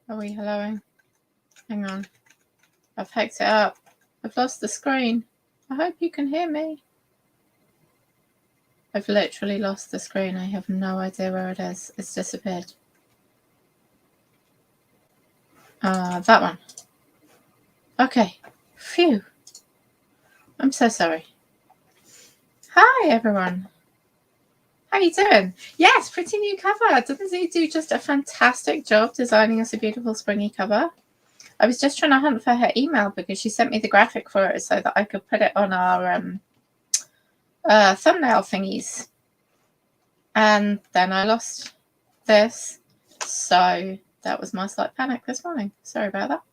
Are we helloing? Hang on. I've hacked it up. I've lost the screen. I hope you can hear me. I've literally lost the screen. I have no idea where it is. It's disappeared. That one. Okay. Phew. I'm so sorry. Hi, everyone. How are you doing? Yes, pretty new cover. Doesn't he do just a fantastic job designing us a beautiful springy cover? I was just trying to hunt for her email because she sent me the graphic for it so that I could put it on our thumbnail thingies. And then I lost this. So that was my slight panic this morning. Sorry about that.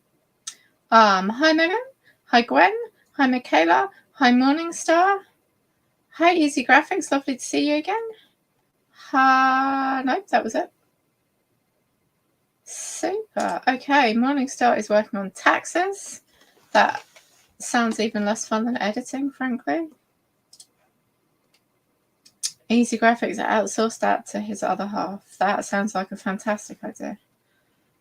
Hi, Megan. Hi, Gwen. Hi, Michaela. Hi, Morningstar. Hi, Easy Graphics. Lovely to see you again. Nope, that was it. Super. Okay, Morningstar is working on taxes. That sounds even less fun than editing, frankly. Easy Graphics outsourced that to his other half. That sounds like a fantastic idea.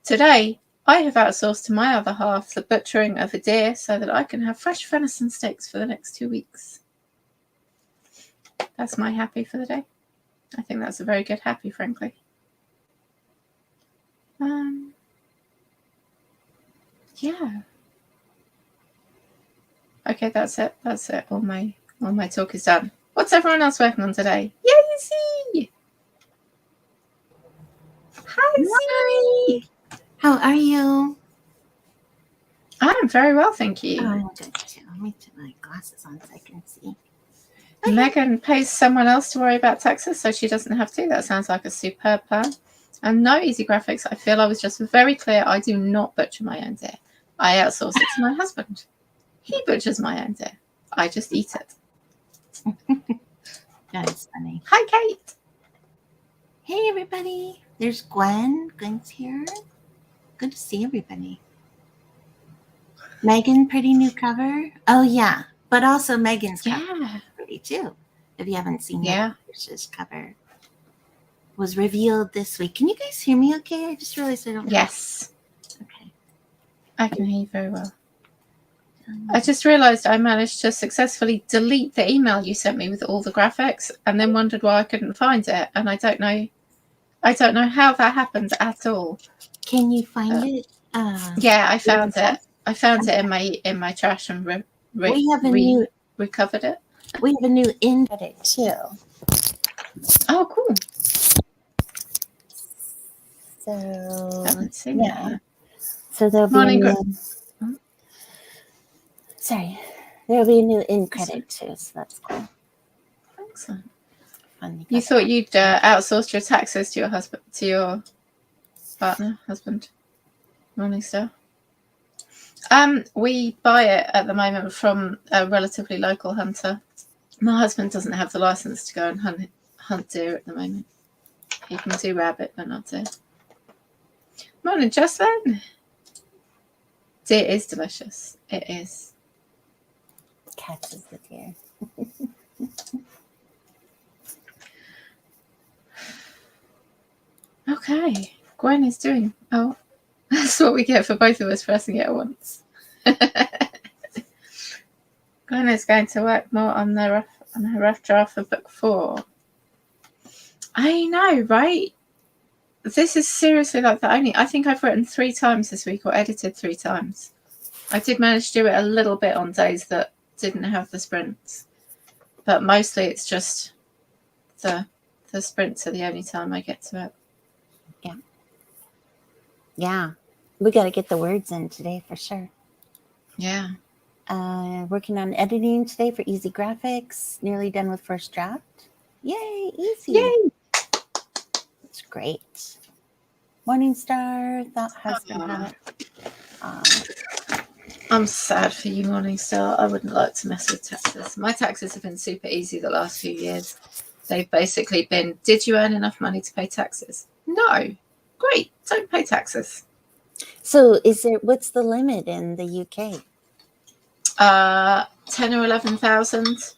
Today, I have outsourced to my other half the butchering of a deer so that I can have fresh venison steaks for the next 2 weeks. That's my happy for the day. I think that's a very good happy, frankly. Yeah. Okay, that's it. That's it. All my talk is done. What's everyone else working on today? Yay, Z! Hi, Z! How are you? I'm very well, thank you. I'm good too. Let me put my glasses on so I can see. Megan pays someone else to worry about taxes so she doesn't have to. That sounds like a superb plan. And no, Easy Graphics, I feel I was just very clear. I do not butcher my own deer. I outsource it to my husband. He butchers my own deer. I just eat it. That is funny. Hi, Kate. Hey, everybody. There's Gwen. Gwen's here. Good to see everybody. Megan, pretty new cover. Oh, yeah. But also Megan's cover is pretty too. If you haven't seen yet, Chris's cover was revealed this week. Can you guys hear me okay? I just realized I don't. Yes. Okay. I can hear you very well. I just realized I managed to successfully delete the email you sent me with all the graphics and then wondered why I couldn't find it. And I don't know how that happened at all. Can you find it? Yeah, I found it. I found it in my trash and recovered it. We have a new in credit too. Oh, cool. So I haven't seen that. So there'll be there'll be a new in credit too. So that's cool. Excellent. You thought you'd outsourced your taxes to your husband, to your partner, husband, Morningstar? We buy it at the moment from a relatively local hunter. My husband doesn't have the license to go and hunt deer at the moment. He can do rabbit, but not deer. Morning, Jocelyn. Deer is delicious. It is. Catches the deer. Okay. Gwen is doing. Oh, that's what we get for both of us pressing it at once. Gwen is going to work more on her rough draft for book 4. I know, right? This is seriously like the only. I think I've written 3 times this week or edited 3 times. I did manage to do it a little bit on days that didn't have the sprints, but mostly it's just the sprints are the only time I get to it. Yeah, we got to get the words in today for sure. Yeah. Working on editing today for Easy Graphics. Nearly done with first draft. Yay, easy. Yay. It's great. Morningstar, thought husband had it. I'm sad for you, Morningstar. I wouldn't like to mess with taxes. My taxes have been super easy the last few years. They've basically been, did you earn enough money to pay taxes? No. Great. Don't pay taxes. So what's the limit in the UK? 10 or 11,000.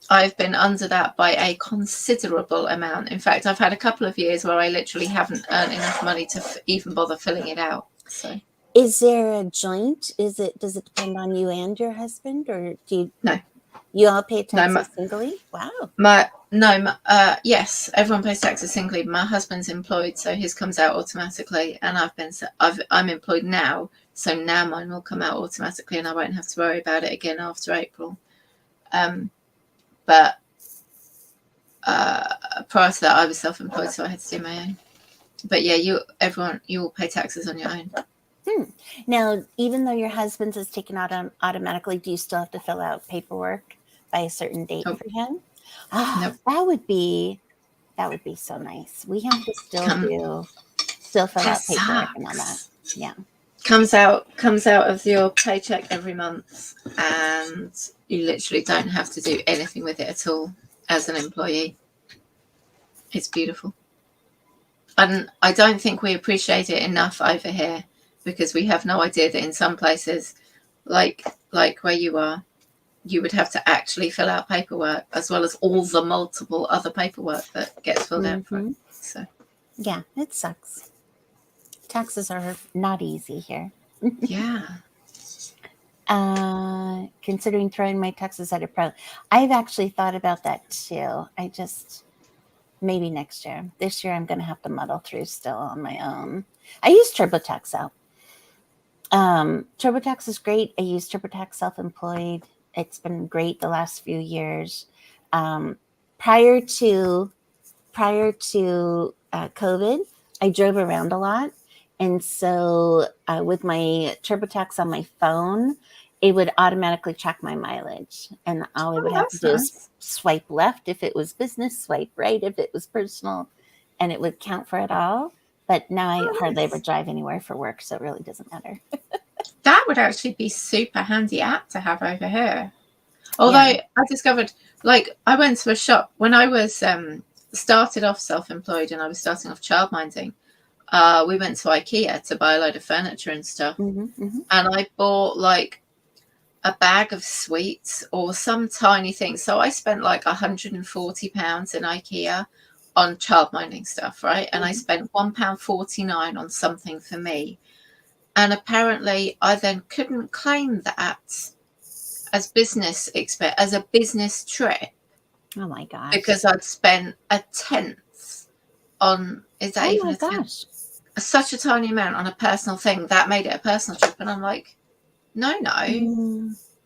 I've been under that by a considerable amount. In fact, I've had a couple of years where I literally haven't earned enough money to even bother filling it out. So, is there a joint? Does it depend on you and your husband, or do you? No. You all pay taxes No, singly? Wow. Yes, everyone pays taxes singly. My husband's employed, so his comes out automatically, and I'm employed now, so now mine will come out automatically, and I won't have to worry about it again after April. But prior to that, I was self-employed, so I had to do my own. But yeah, you all pay taxes on your own. Now, even though your husband's is taken out automatically, do you still have to fill out paperwork by a certain date for him? Nope. That would be so nice. We have to still fill out paperwork and all that. Yeah. Comes out of your paycheck every month, and you literally don't have to do anything with it at all as an employee. It's beautiful. And I don't think we appreciate it enough over here, because we have no idea that in some places, like where you are, you would have to actually fill out paperwork as well as all the multiple other paperwork that gets filled out for it. So yeah, it sucks. Taxes are not easy here. Yeah. Considering throwing my taxes at a pro, I've actually thought about that too. Maybe next year. This year I'm going to have to muddle through still on my own. I use TurboTax out. TurboTax is great. I use TurboTax self-employed. It's been great the last few years. Prior to COVID, I drove around a lot. And so with my TurboTax on my phone, it would automatically track my mileage. And all I would have to do is swipe left if it was business, swipe right if it was personal, and it would count for it all. But now I hardly ever drive anywhere for work, so it really doesn't matter. That would actually be super handy app to have over here. Although I discovered, I went to a shop when I was started off self-employed and I was starting off childminding. We went to IKEA to buy a load of furniture and stuff. And I bought a bag of sweets or some tiny thing. So I spent £140 in IKEA on childminding stuff, right? And I spent £1.49 on something for me. And apparently I then couldn't claim that as as a business trip. Oh my gosh. Because I'd spent a tenth on, is that even a tenth? Such a tiny amount on a personal thing that made it a personal trip. And I'm like, no,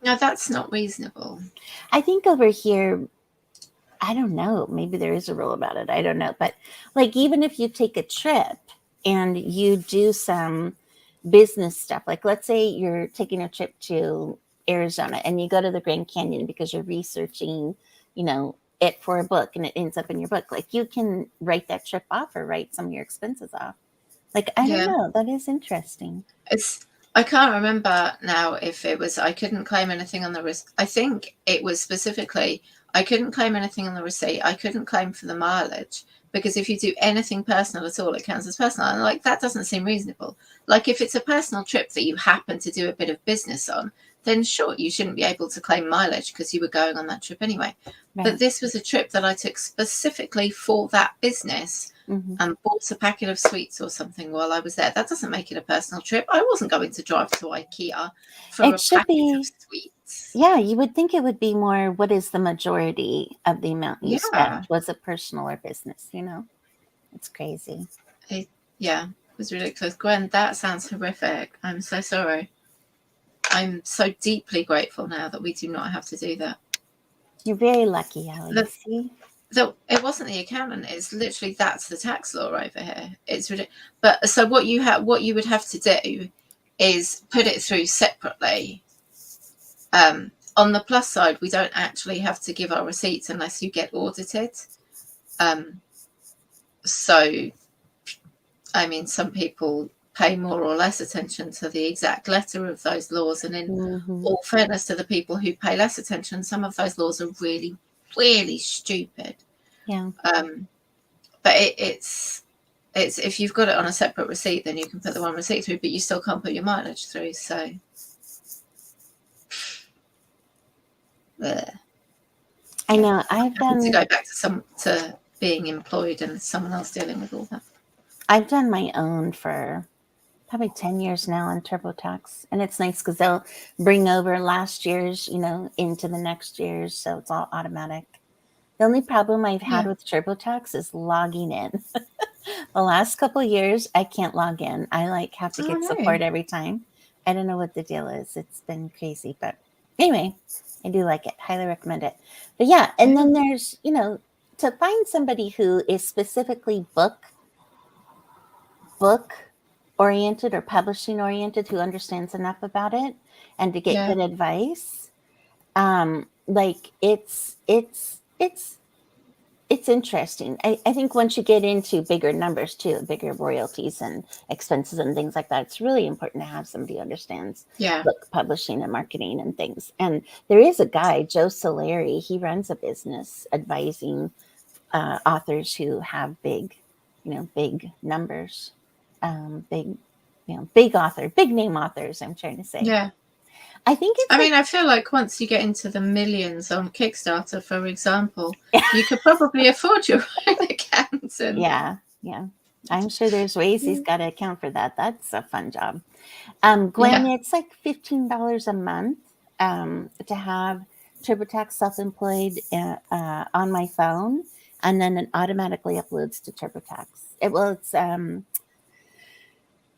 that's not reasonable. I think over here, I don't know, maybe there is a rule about it. I don't know. But even if you take a trip and you do some business stuff, let's say you're taking a trip to Arizona and you go to the Grand Canyon because you're researching, it for a book and it ends up in your book. You can write that trip off or write some of your expenses off. I don't know. That is interesting. I can't remember now if it was, I couldn't claim anything on the receipt. I think it was specifically, I couldn't claim anything on the receipt. I couldn't claim for the mileage, because if you do anything personal at all, it counts as personal. And that doesn't seem reasonable. If it's a personal trip that you happen to do a bit of business on, then sure, you shouldn't be able to claim mileage because you were going on that trip anyway. Right. But this was a trip that I took specifically for that business and bought a packet of sweets or something while I was there. That doesn't make it a personal trip. I wasn't going to drive to IKEA for a packet of sweets. Yeah, you would think it would be more, what is the majority of the amount you spent? Was it personal or business? It's crazy. It was ridiculous. Gwen, that sounds horrific. I'm so sorry. I'm so deeply grateful now that we do not have to do that. You're very lucky, Allie. It wasn't the accountant. It's literally, that's the tax law over here. It's ridiculous. But so what you would have to do is put it through separately. On the plus side, we don't actually have to give our receipts unless you get audited. So, I mean, some people pay more or less attention to the exact letter of those laws, and in all fairness to the people who pay less attention, some of those laws are really, really stupid. But it's if you've got it on a separate receipt, then you can put the one receipt through, but you still can't put your mileage through. So I I know. I've having to done go back to being employed and someone else dealing with all that. I've done my own for probably 10 years now on TurboTax. And it's nice because they'll bring over last year's, into the next year's. So it's all automatic. The only problem I've had with TurboTax is logging in. The last couple of years, I can't log in. I have to get support every time. I don't know what the deal is. It's been crazy. But anyway, I do like it. Highly recommend it. But yeah, and then there's, to find somebody who is specifically book oriented or publishing oriented, who understands enough about it and to get good advice. It's interesting. I think once you get into bigger numbers too, bigger royalties and expenses and things like that, it's really important to have somebody who understands book publishing and marketing and things. And there is a guy, Joe Solari, he runs a business advising authors who have big numbers, big name authors, I'm trying to say. Yeah. I think it's I feel like once you get into the millions on Kickstarter, for example, you could probably afford your own accountant. Yeah. I'm sure there's ways he's got to account for that. That's a fun job. Gwen, it's like $15 a month to have TurboTax Self-Employed on my phone, and then it automatically uploads to TurboTax.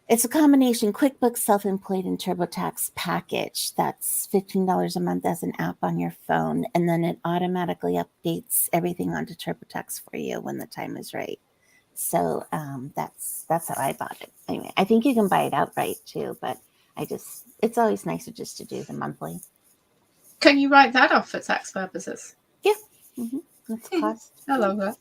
It's a combination QuickBooks Self-Employed and TurboTax package. That's $15 a month as an app on your phone, and then it automatically updates everything onto TurboTax for you when the time is right. So that's how I bought it. Anyway, I think you can buy it outright too, but it's always nicer just to do the monthly. Can you write that off for tax purposes? Yeah. Mm-hmm. That's cost. I love that.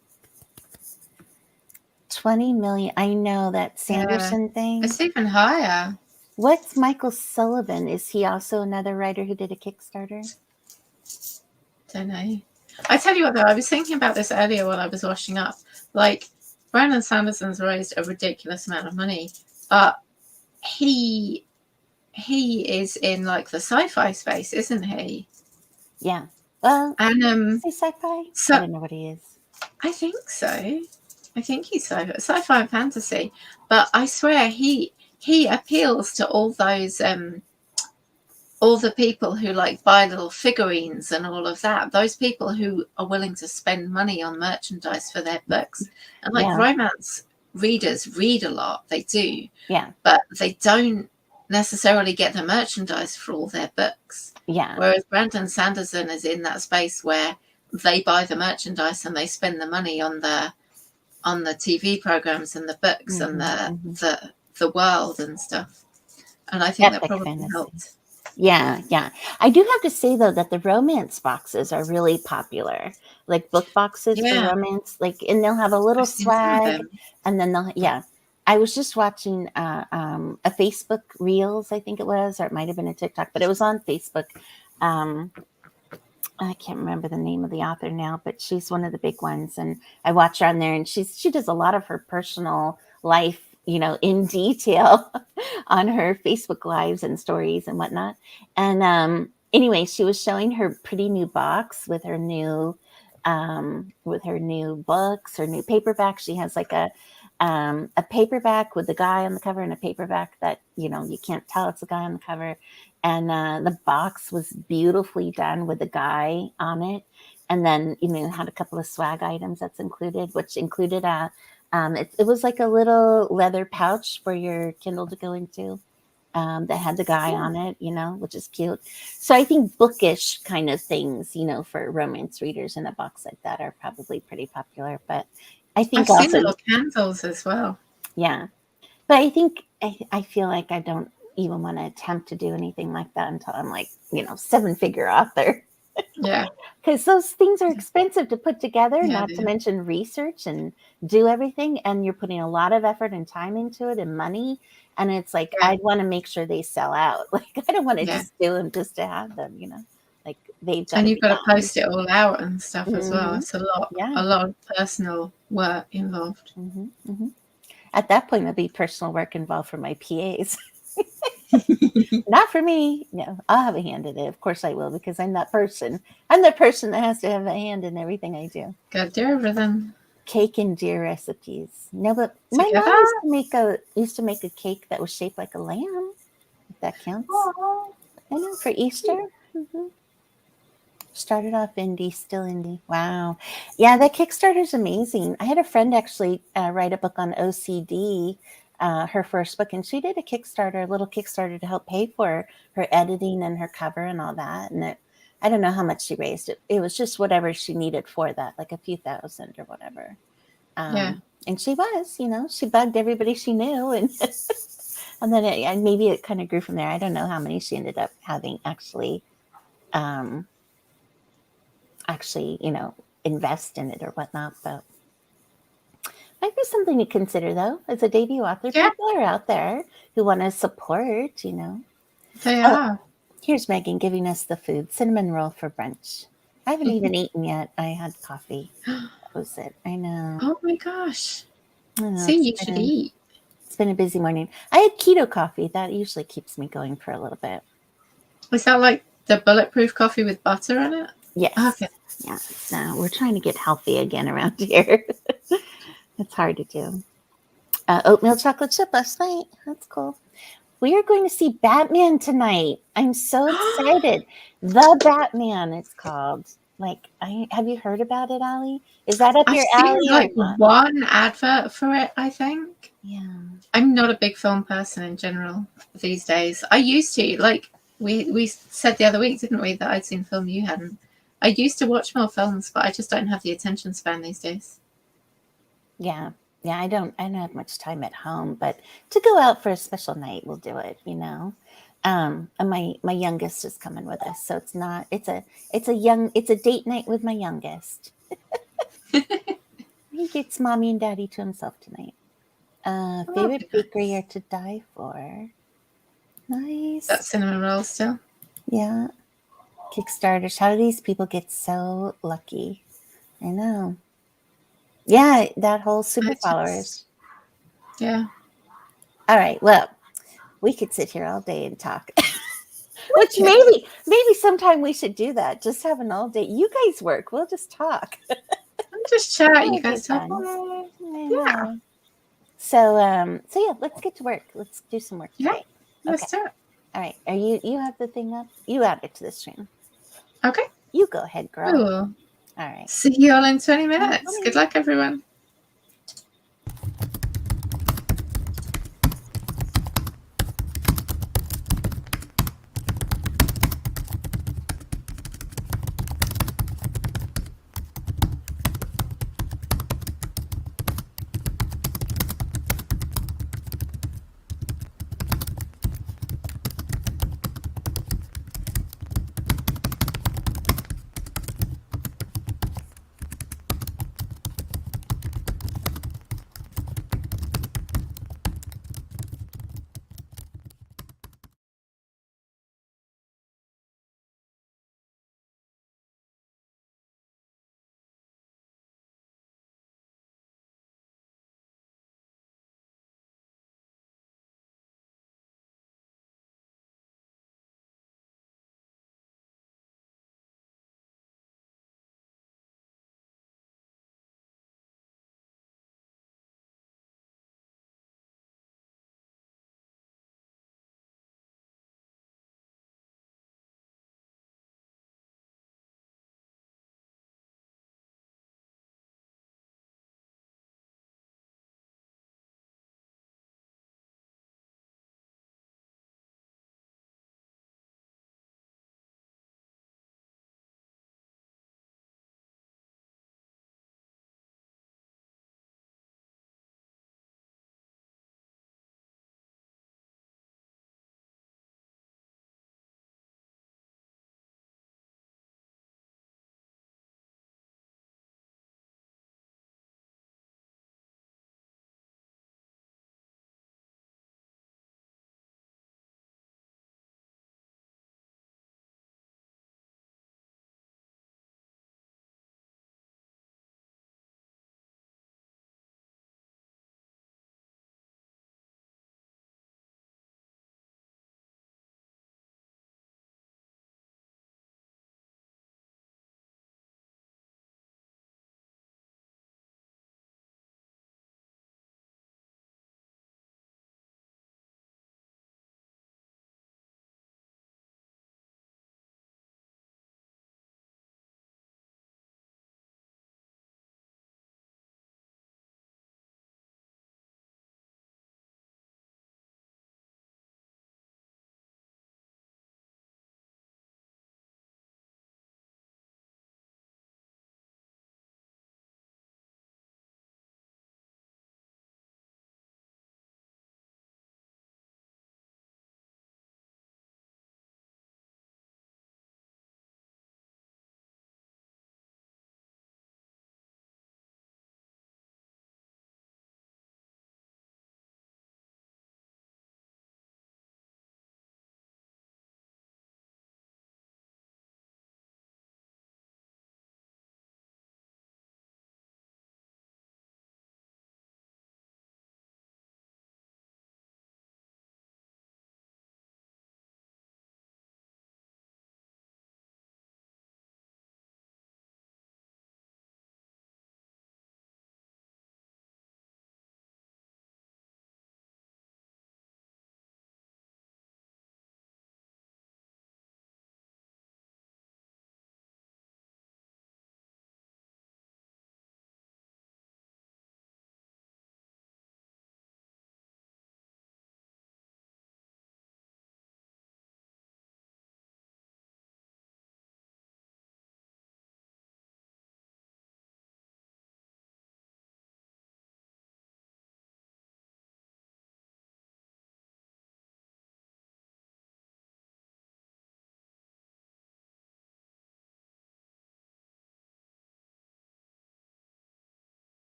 20 million. I know that Sanderson thing. It's even higher. What's Michael Sullivan? Is he also another writer who did a Kickstarter? Don't know. I tell you what, though, I was thinking about this earlier while I was washing up. Like, Brandon Sanderson's raised a ridiculous amount of money, but he is in like the sci-fi space, isn't he? Yeah. Well, and sci-fi. So, I don't know what he is. I think so. I think he's sci-fi and fantasy, but I swear he appeals to all those all the people who like buy little figurines and all of that. Those people who are willing to spend money on merchandise for their books, and like romance readers read a lot. They do, but they don't necessarily get the merchandise for all their books. Yeah. Whereas Brandon Sanderson is in that space where they buy the merchandise and they spend the money on the TV programs and the books and the world and stuff. And I think that probably helped. Yeah. I do have to say though that the romance boxes are really popular, like book boxes for romance. Like, and they'll have a little swag, and then I was just watching a Facebook Reels, I think it was, or it might have been a TikTok, but it was on Facebook. I can't remember the name of the author now, but she's one of the big ones, and I watch her on there, and she does a lot of her personal life, in detail on her Facebook lives and stories and whatnot. And anyway, she was showing her pretty new box with her new books, her new paperback. She has like a paperback with the guy on the cover and a paperback that, you can't tell it's a guy on the cover. And the box was beautifully done with the guy on it. And then, had a couple of swag items that's included, which included it was like a little leather pouch for your Kindle to go into that had the guy on it, which is cute. So I think bookish kind of things, for romance readers in a box like that are probably pretty popular. But I think I've seen little candles as well. Yeah. But I think I feel like I don't even want to attempt to do anything like that until I'm like, 7-figure author. Yeah. Because those things are expensive to put together, not to mention research and do everything. And you're putting a lot of effort and time into it and money. And it's like, I'd want to make sure they sell out. Like, I don't want to just do them just to have them, like they've got. And you've got to post it all out and stuff as well. It's a lot of personal work involved. At that point, there'll be personal work involved for my PAs. Not for me. No, I'll have a hand in it. Of course I will, because I'm that person. I'm the person that has to have a hand in everything I do. Gotta do everything. Cake and deer recipes. No, but my Together? mom used to make a cake that was shaped like a lamb. If that counts. Aww. I know, for Easter. Mm-hmm. Started off indie, still indie. Wow. Yeah, that Kickstarter is amazing. I had a friend actually write a book on OCD, her first book, and she did a little Kickstarter to help pay for her editing and her cover and all that. And I don't know how much she raised. It was just whatever she needed for that, like a few thousand or whatever. Yeah. And she she bugged everybody she knew. And and then maybe it kind of grew from there. I don't know how many she ended up having actually invest in it or whatnot, but might be something to consider though. As a debut author, Yeah. people are out there who want to support, They are. Here's Megan giving us the food. Cinnamon roll for brunch. I haven't even eaten yet. I had coffee. That was it. I know. Oh my gosh. I know, See, you should eat. It's been a busy morning. I had keto coffee. That usually keeps me going for a little bit. Is that like the bulletproof coffee with butter in it? Yes. Okay. Yeah. So we're trying to get healthy again around here. It's hard to do. Oatmeal chocolate chip last night. That's cool. We are going to see Batman tonight. I'm so excited. The Batman it's called. Have you heard about it, Allie? Is that up your alley? I've seen one advert for it, I think. Yeah. I'm not a big film person in general these days. I used to. We said the other week, didn't we, that I'd seen a film you hadn't. I used to watch more films, but I just don't have the attention span these days. Yeah. Yeah, I don't have much time at home, but to go out for a special night, we'll do it, And my youngest is coming with us, so it's a date night with my youngest. He gets mommy and daddy to himself tonight. Favorite bakery are to die for. Nice. That cinnamon roll still. Yeah. Kickstarters. How do these people get so lucky? I know. Yeah, that whole super followers. Yeah. All right. Well, we could sit here all day and talk. Which maybe sometime we should do that. Just have an all day. You guys work. We'll just talk. Just chat. You guys talk. Yeah. So yeah, let's get to work. Let's do some work today. Yeah. Let's do it. All right. You have the thing up? You add it to the stream. Okay. You go ahead, girl. Cool. All right. See you all in 20 minutes. Good luck, everyone.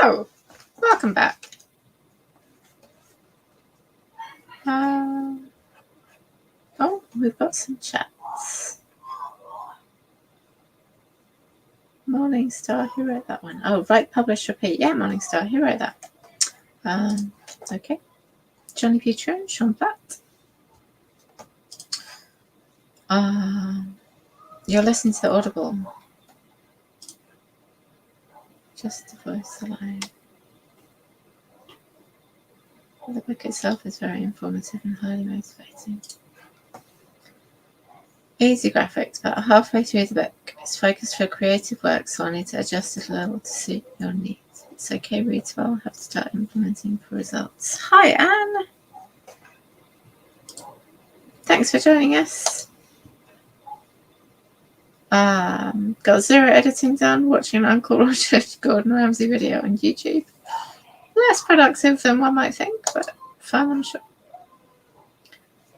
Oh, welcome back. Oh, we've got some chats. Morningstar, who wrote that one? Oh, write, publish, repeat. Yeah, Morningstar, who wrote that? Okay. Johnny Petron, Sean Platt. You're listening to Audible. Just the voice alone. The book itself is very informative and highly motivating. Easy graphics, about halfway through the book. It's focused for creative work, so I need to adjust it a little to suit your needs. It's okay, reads well. Have to start implementing for results. Hi, Anne. Thanks for joining us. Got 0 editing done, watching Uncle Roger Gordon Ramsay video on YouTube. Less productive than one might think, but fun, I'm sure.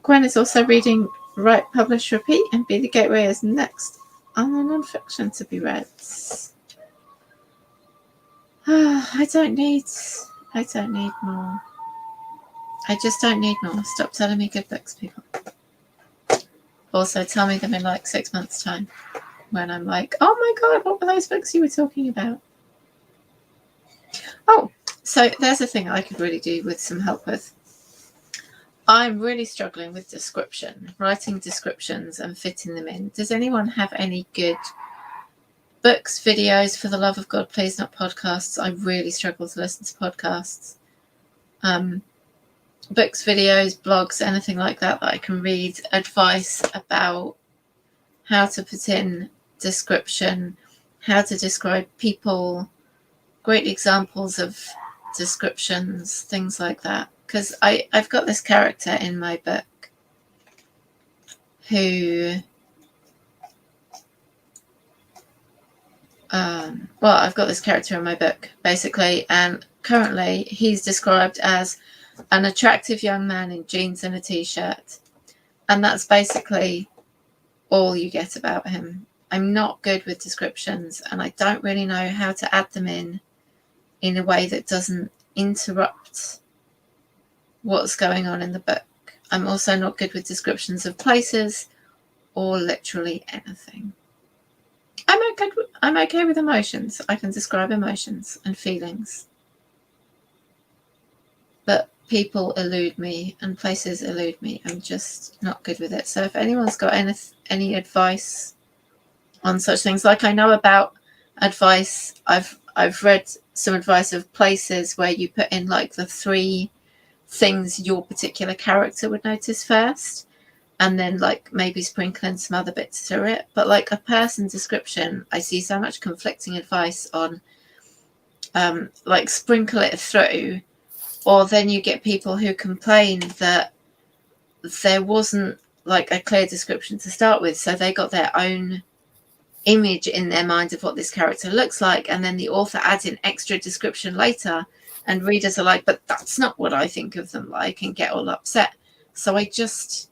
Gwen is also reading Write, Publish, Repeat, and Be the Gateway is next on the non-fiction to be read. I don't need more. I just don't need more. Stop telling me good books, people. Also, tell me them in like 6 months' time when I'm like, oh my God, what were those books you were talking about? Oh, so there's a thing I could really do with some help with. I'm really struggling with description, writing descriptions and fitting them in. Does anyone have any good books, videos, for the love of God, please not podcasts? I really struggle to listen to podcasts. Books, videos, blogs, anything like that I can read, advice about how to put in description, how to describe people, great examples of descriptions, things like that. Because I've got this character in my book who, I've got this character in my book, basically, and currently he's described as an attractive young man in jeans and a t-shirt. And that's basically all you get about him. I'm not good with descriptions, and I don't really know how to add them in a way that doesn't interrupt what's going on in the book. I'm also not good with descriptions of places or literally anything. I'm okay with emotions. I can describe emotions and feelings. But people elude me and places elude me. I'm just not good with it. So if anyone's got any advice on such things, like I know about advice, I've read some advice of places where you put in like the 3 things your particular character would notice first, and then like maybe sprinkle in some other bits through it. But like a person description, I see so much conflicting advice on like sprinkle it through, or then you get people who complain that there wasn't like a clear description to start with, so they got their own image in their mind of what this character looks like, and then the author adds in extra description later, and readers are like, but that's not what I think of them like, and get all upset. So I just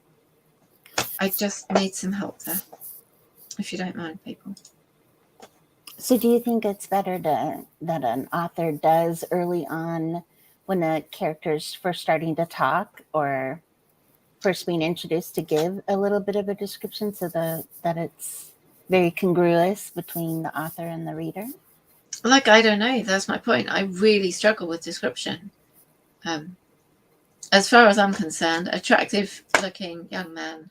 need some help there, if you don't mind, people. So do you think it's better that an author does early on when a character's first starting to talk or first being introduced to give a little bit of a description so that it's very congruous between the author and the reader? Like, I don't know. That's my point. I really struggle with description. As far as I'm concerned, attractive looking young man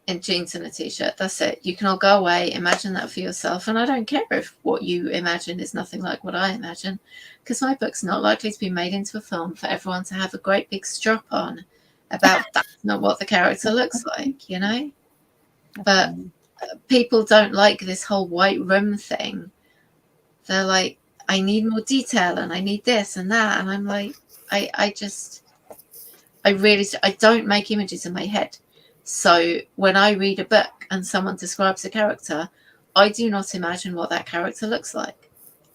in jeans and a t-shirt. That's it. You can all go away, imagine that for yourself. And I don't care if what you imagine is nothing like what I imagine, because my book's not likely to be made into a film for everyone to have a great big strop on about that's not what the character looks like, you know? But people don't like this whole white room thing. They're like, I need more detail and I need this and that. And I'm like, I don't make images in my head. So when I read a book and someone describes a character, I do not imagine what that character looks like.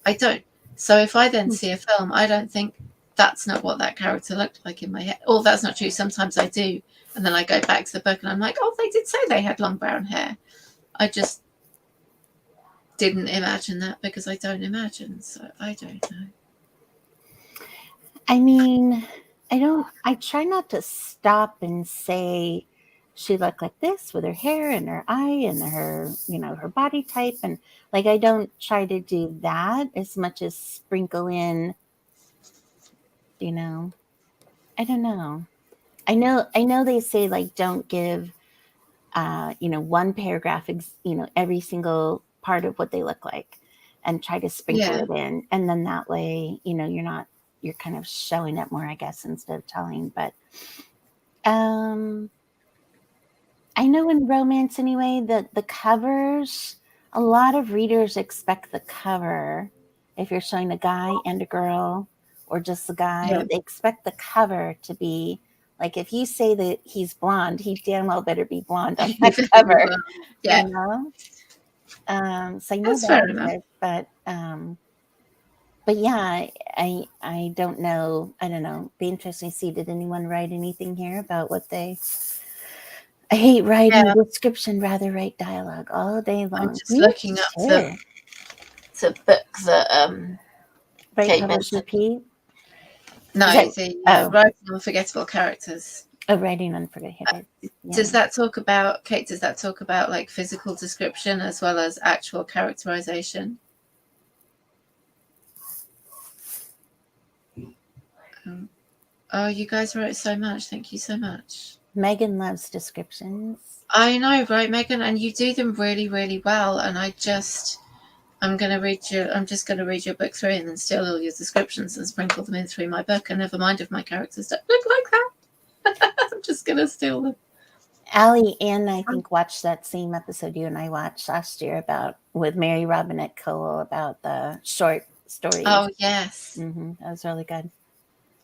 I don't. So if I then see a film, I don't think that's not what that character looked like in my head. Or that's not true. Sometimes I do. And then I go back to the book and I'm like, oh, they did say they had long brown hair. didn't imagine that because I don't imagine, so I don't know. I mean, I try not to stop and say she looked like this with her hair and her eye and her, her body type. And like, I don't try to do that as much as sprinkle in, I don't know. I know they say like, don't give, one paragraph, every single part of what they look like and try to sprinkle it in. And then that way, you're kind of showing it more, I guess, instead of telling. But I know in romance anyway, that the covers, a lot of readers expect the cover. If you're showing a guy and a girl or just the guy, they expect the cover to be like, if you say that he's blonde, he damn well better be blonde on that cover. Yeah. So I know that's fair enough. But yeah, I don't know. I don't know. Be interesting to see. Did anyone write anything here about what they? I hate writing description, rather write dialogue all day long. I'm just looking up the book that Bright Colors Repeat. No, Writing Unforgettable Characters. Oh, Writing Unforgettable. Does that talk about, Kate, like physical description as well as actual characterization? Oh, you guys wrote so much. Thank you so much. Megan loves descriptions. I know, right, Megan? And you do them really, really well. And I'm just going to read your book through and then steal all your descriptions and sprinkle them in through my book. And never mind if my characters don't look like that. I'm just going to steal them. Allie Ann, I think, watched that same episode you and I watched last year with Mary Robinette Cole about the short stories. Oh, yes. That was really good.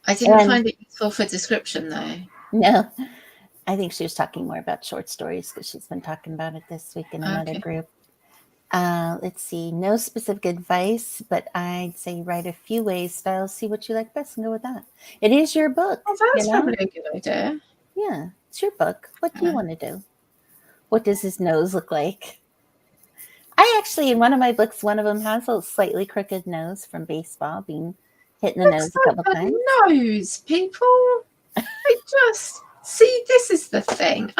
I didn't find it useful for description, though. No. I think she was talking more about short stories because she's been talking about it this week in another group. Let's see. No specific advice, but I'd say write a few ways, style, see what you like best and go with that. It is your book. Oh, that's probably a good idea. Yeah, it's your book. What do you want to do? What does his nose look like? I actually, in one of my books, one of them has a slightly crooked nose from baseball, being hit in the nose a couple times. Nose, people. I just see. This is the thing.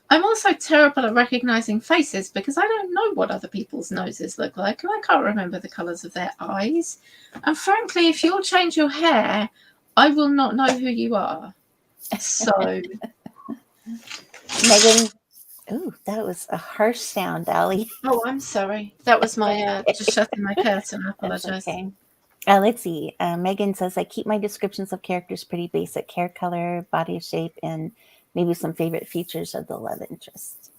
I'm also terrible at recognizing faces because I don't know what other people's noses look like, and I can't remember the colors of their eyes. And frankly, if you'll change your hair, I will not know who you are. So, Megan. Oh, that was a harsh sound, Allie. Oh, I'm sorry. That was my just shutting my curtain. I apologize. Okay. Let's see. Megan says, I keep my descriptions of characters pretty basic: hair color, body shape, and maybe some favorite features of the love interest.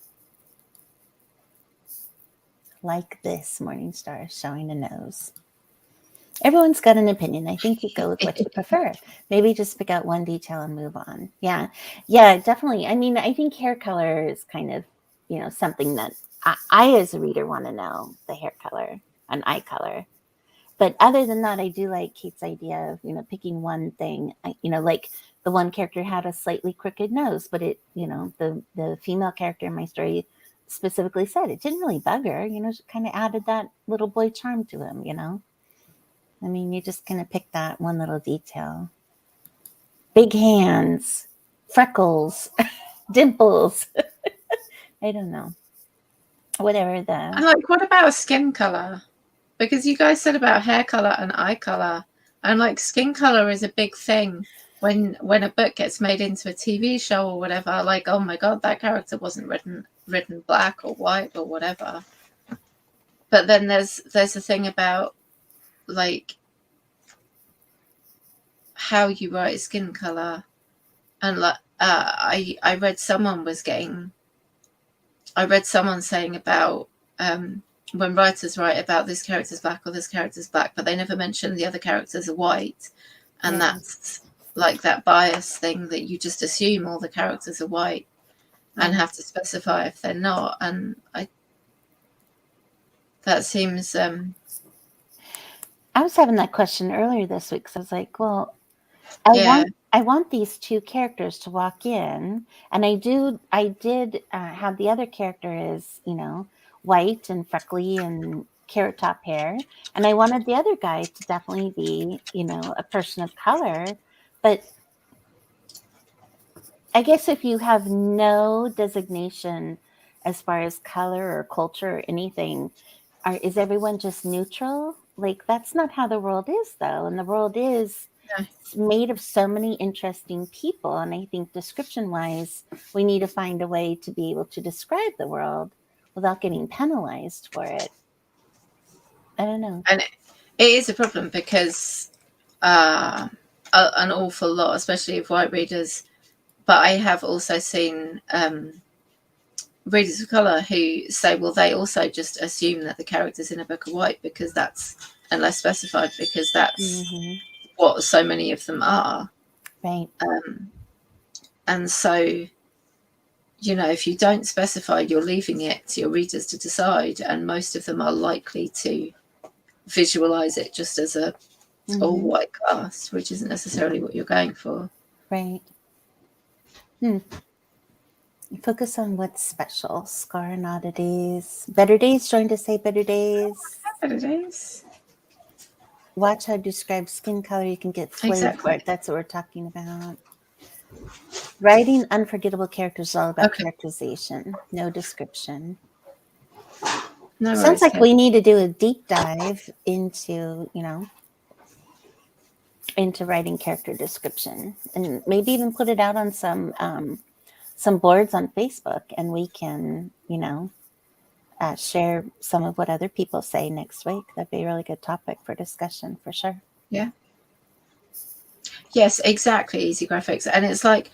Like this Morningstar showing a nose. Everyone's got an opinion. I think you go with what you prefer. Maybe just pick out one detail and move on. Yeah, definitely. I mean, I think hair color is kind of, something that I as a reader want to know, the hair color and eye color. But other than that, I do like Kate's idea of, picking one thing, like the one character had a slightly crooked nose, but it, the female character in my story specifically said it didn't really bug her, she kind of added that little boy charm to him, I mean, you just kind of pick that one little detail. Big hands, freckles, dimples. I don't know. Whatever the. And what about a skin color? Because you guys said about hair color and eye color, and skin color is a big thing when a book gets made into a TV show or whatever. Like, oh my god, that character wasn't written black or white or whatever. But then there's a thing about how you write skin color, and I read someone saying about when writers write about this character's black or this character's black, but they never mention the other characters are white, and that's that bias thing that you just assume all the characters are white and have to specify if they're not, and that seems. I was having that question earlier this week because I was like, well, I want these two characters to walk in, and I did have the other character is, white and freckly and carrot top hair. And I wanted the other guy to definitely be, a person of color. But I guess if you have no designation as far as color or culture or anything, is everyone just neutral? Like, that's not how the world is, though. And the world is made of so many interesting people. And I think description-wise, we need to find a way to be able to describe the world without getting penalized for it. I don't know. And it is a problem because an awful lot, especially of white readers, but I have also seen readers of colour who say, well, they also just assume that the characters in a book are white because that's, unless specified, because that's what so many of them are. Right. And so, if you don't specify, you're leaving it to your readers to decide, and most of them are likely to visualize it just as a all white cast, which isn't necessarily what you're going for. Right. Focus on what's special. Scar and oddities. Better days. Trying to say better days. Better days. Watch how to describe skin color. You can get flavor for it. That's what we're talking about. Writing unforgettable characters is all about characterization, no description. No Sounds like we need to do a deep dive into, into writing character description, and maybe even put it out on some boards on Facebook, and we can, share some of what other people say next week. That'd be a really good topic for discussion, for sure. Yeah. Yes, exactly. Easy graphics. And it's like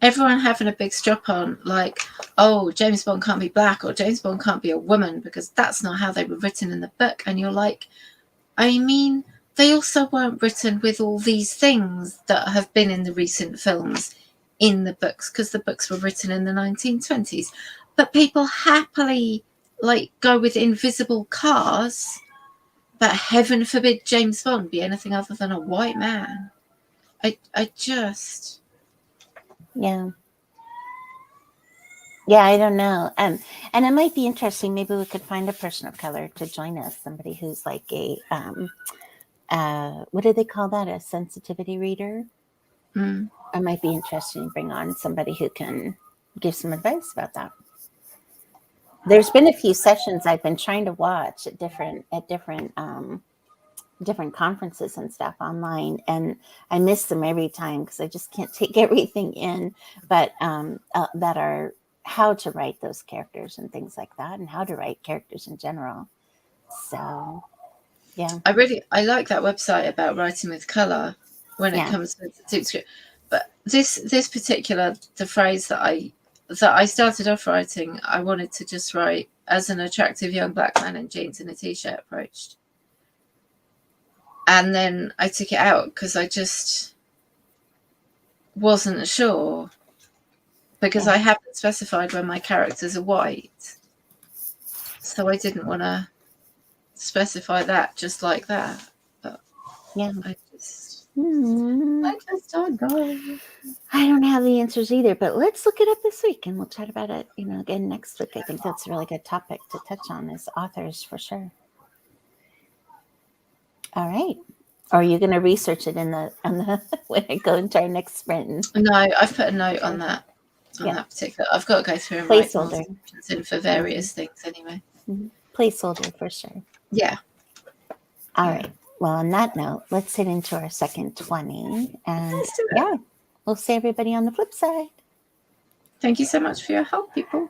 everyone having a big strop on, like, oh, James Bond can't be black, or James Bond can't be a woman, because that's not how they were written in the book. And you're like, I mean, they also weren't written with all these things that have been in the recent films in the books, because the books were written in the 1920s. But people happily go with invisible cars, but heaven forbid James Bond be anything other than a white man. I just... Yeah, I don't know. And it might be interesting. Maybe we could find a person of color to join us, somebody who's like a, what do they call that? A sensitivity reader? It might be interesting to bring on somebody who can give some advice about that. There's been a few sessions I've been trying to watch at different conferences and stuff online, and I miss them every time because I just can't take everything in, but that are how to write those characters and things like that, and how to write characters in general. So yeah, I like that website about writing with color when it comes to script. But this particular, the phrase that I started off writing, I wanted to just write, as an attractive young black man in jeans and a t-shirt approached. And then I took it out because I just wasn't sure, because I haven't specified when my characters are white. So I didn't want to specify that just like that. But I just don't know. I don't have the answers either, but let's look it up this week and we'll chat about it, again next week. I think that's a really good topic to touch on as authors, for sure. All right. Or are you going to research it on the when I go into our next sprint? No, I've put a note on that. That particular. I've got to go through and write descriptions in for various things anyway. Placeholder for sure. Yeah. All right. Well, on that note, let's head into our second 20. And we'll see everybody on the flip side. Thank you so much for your help, people.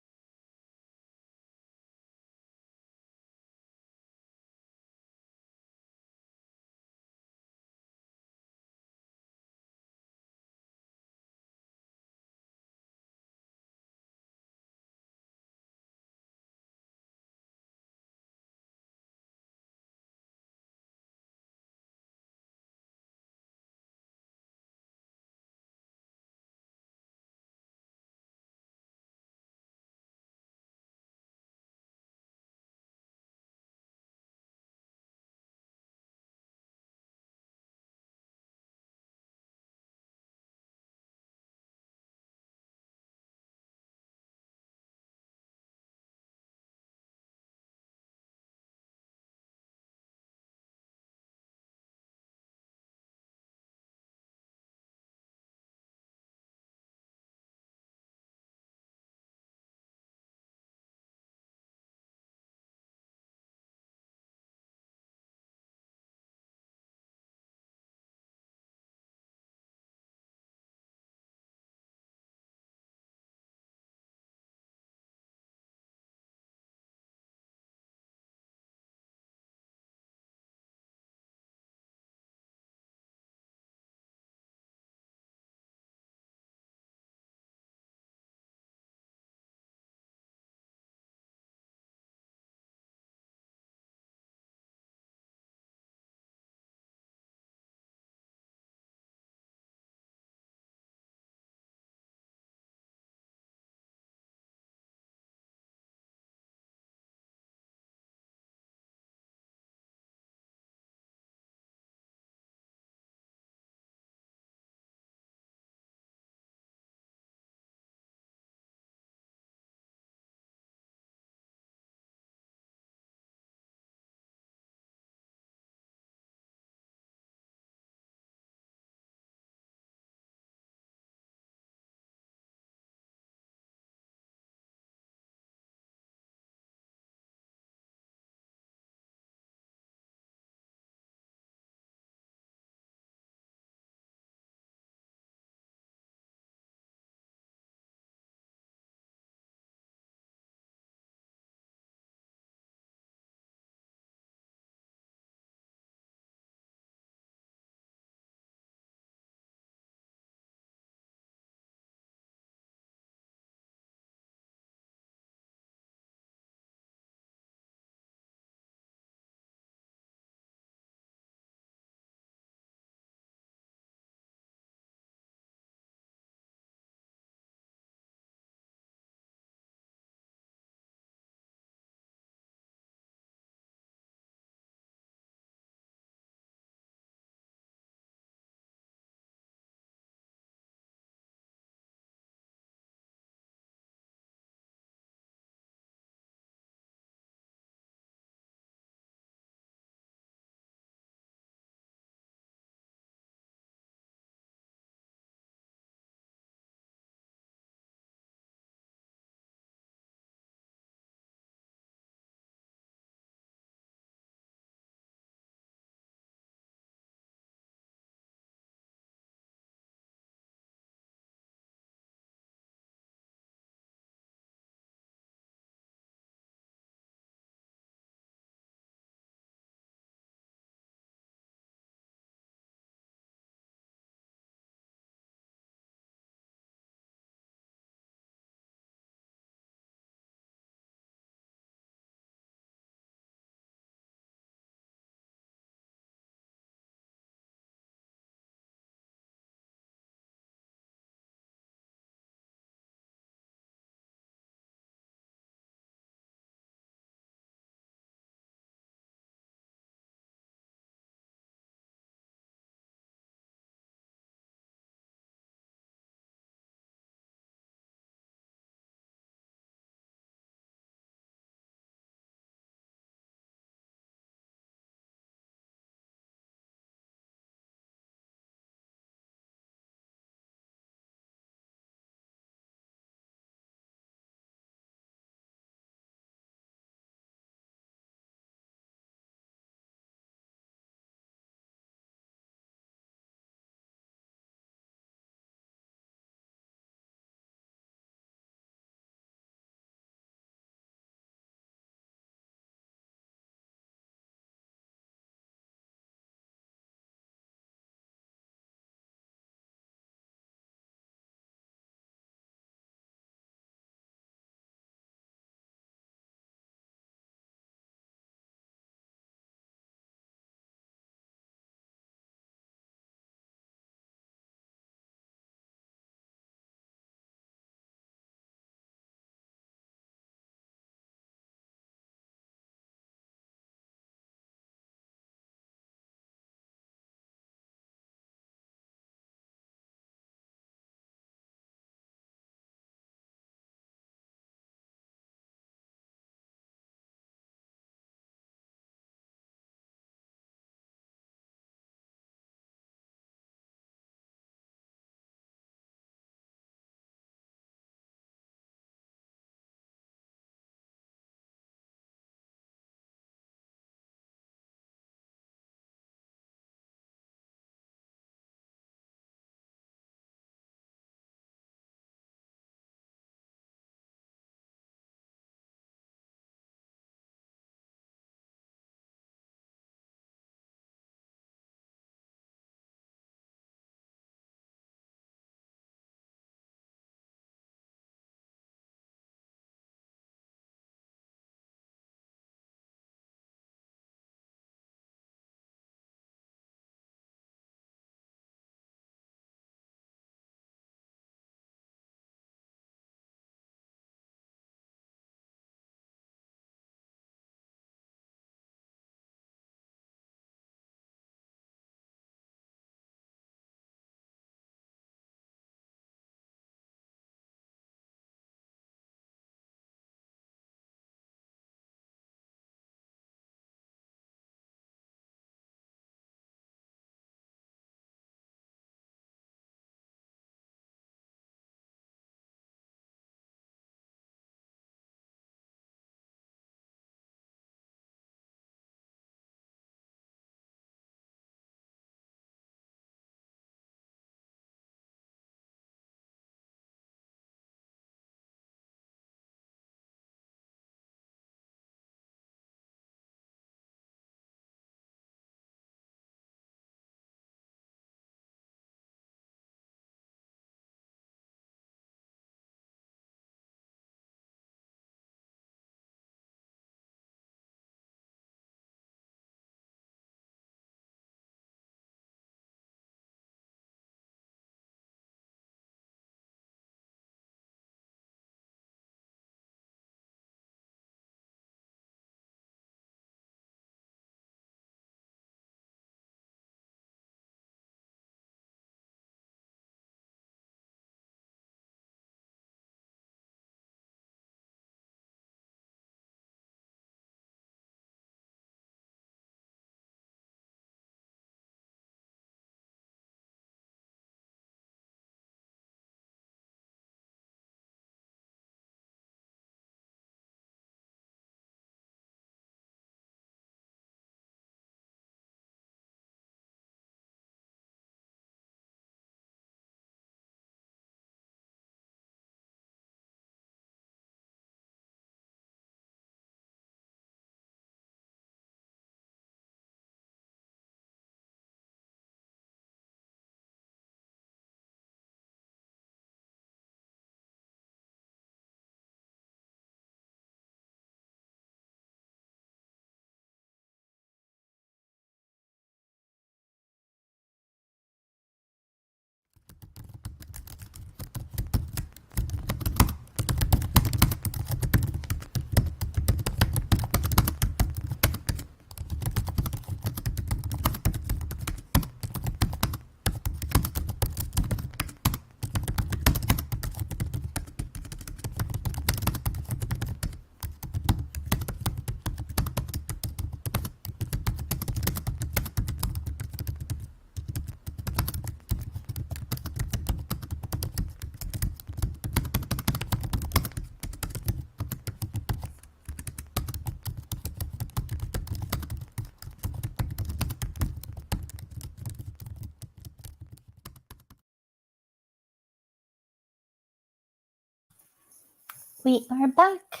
We are back.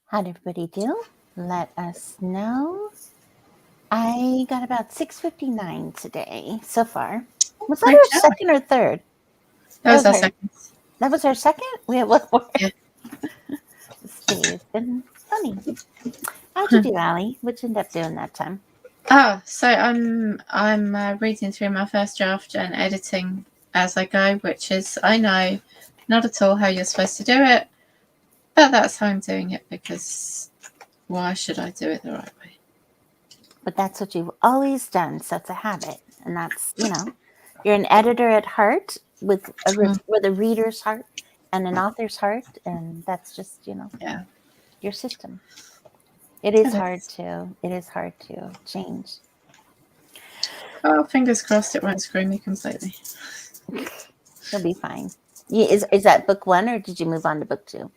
How'd everybody do? Let us know. I got about 6:59 today so far. Was that Great our job. second or third? That was our second. That was our second? We have one more. Yeah. This day has been funny. How'd you do, Allie? What'd you end up doing that time? Oh, so I'm reading through my first draft and editing as I go, which is, I know, not at all how you're supposed to do it, but that's how I'm doing it, because why should I do it the right way? But that's what you've always done, so it's a habit, and that's, you're an editor at heart with a reader's heart and an author's heart, and that's just, your system. It is hard to change. Oh, fingers crossed it won't screw me completely. You'll be fine. Is that book 1, or did you move on to book 2?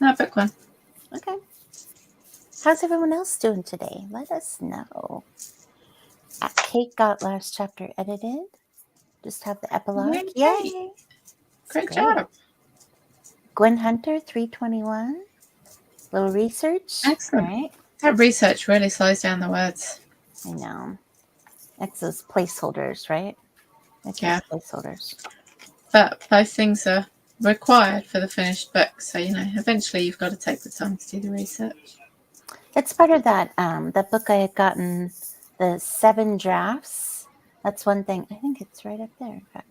No, book 1. Okay. How's everyone else doing today? Let us know. Kate got last chapter edited. Just have the epilogue. Yay! Great job. Gwen Hunter, 321. Little research. Excellent. Right. That research really slows down the words. I know. It's those placeholders, right? Yeah. Placeholders. But both things are required for the finished book. So, eventually you've got to take the time to do the research. It's part of that book I had gotten, the 7 drafts. That's one thing. I think it's right up there. In fact,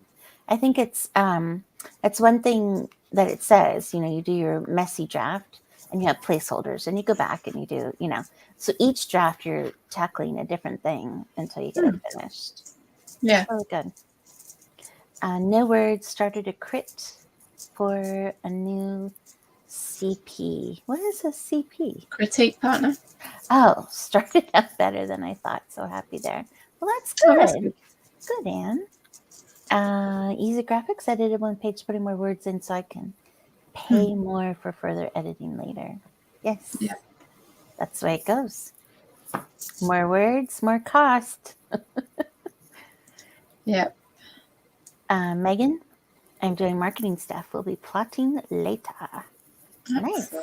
I think it's one thing that it says, you do your messy draft and you have placeholders and you go back and you do, so each draft you're tackling a different thing until you get it finished. Yeah. It's really good. No Words started a crit for a new CP. What is a CP? Critique partner. Oh, started out better than I thought. So happy there. Well, that's good. Oh, that's good. Good, Anne. Easy Graphics edited one page, putting more words in so I can pay more for further editing later. Yes. Yeah. That's the way it goes. More words, more cost. Yeah. Megan, I'm doing marketing stuff. We'll be plotting later. Nice.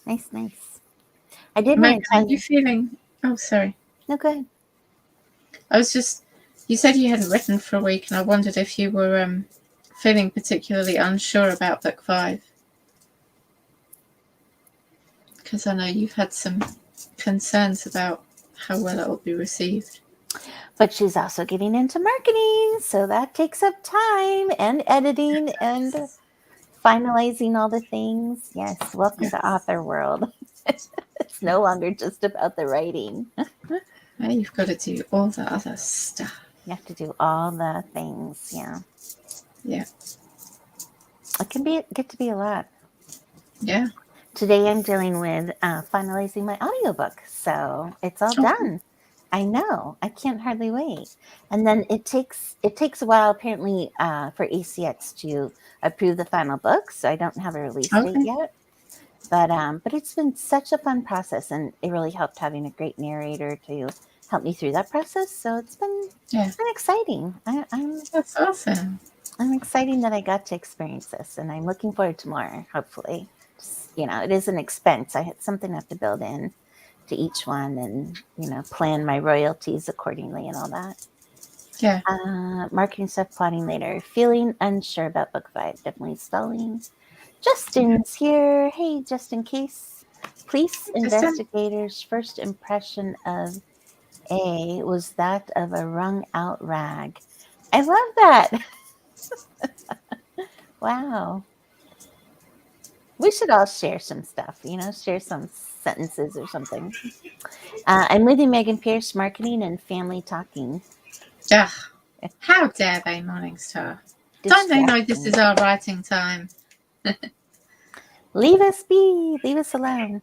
I did Megan, want to are you feeling... Oh, sorry. No, go ahead. You said you hadn't written for a week, and I wondered if you were feeling particularly unsure about book 5. Because I know you've had some concerns about how well it will be received. But she's also getting into marketing, so that takes up time and editing and finalizing all the things. Yes, welcome to author world. It's no longer just about the writing. Now you've got to do all the other stuff. You have to do all the things, yeah. Yeah. It can get to be a lot. Yeah. Today I'm dealing with finalizing my audiobook, so it's all done. I know. I can't hardly wait. And then it takes a while apparently for ACX to approve the final book, so I don't have a release date yet. But it's been such a fun process, and it really helped having a great narrator to help me through that process. So it's been exciting. That's awesome. I'm excited that I got to experience this, and I'm looking forward to more, hopefully. It is an expense. I had something I have to build in to each one and, plan my royalties accordingly and all that. Yeah. Marketing stuff, plotting later. Feeling unsure about book 5. Definitely stalling. Justin's here. Hey, just in case. Police investigators' first impression of A was that of a wrung out rag. I love that. Wow. We should all share some stuff, share some sentences or something. I'm with you, Megan Pierce, marketing and family talking. Ugh. How dare they, Morningstar? Don't they know this is our writing time? Leave us be. Leave us alone.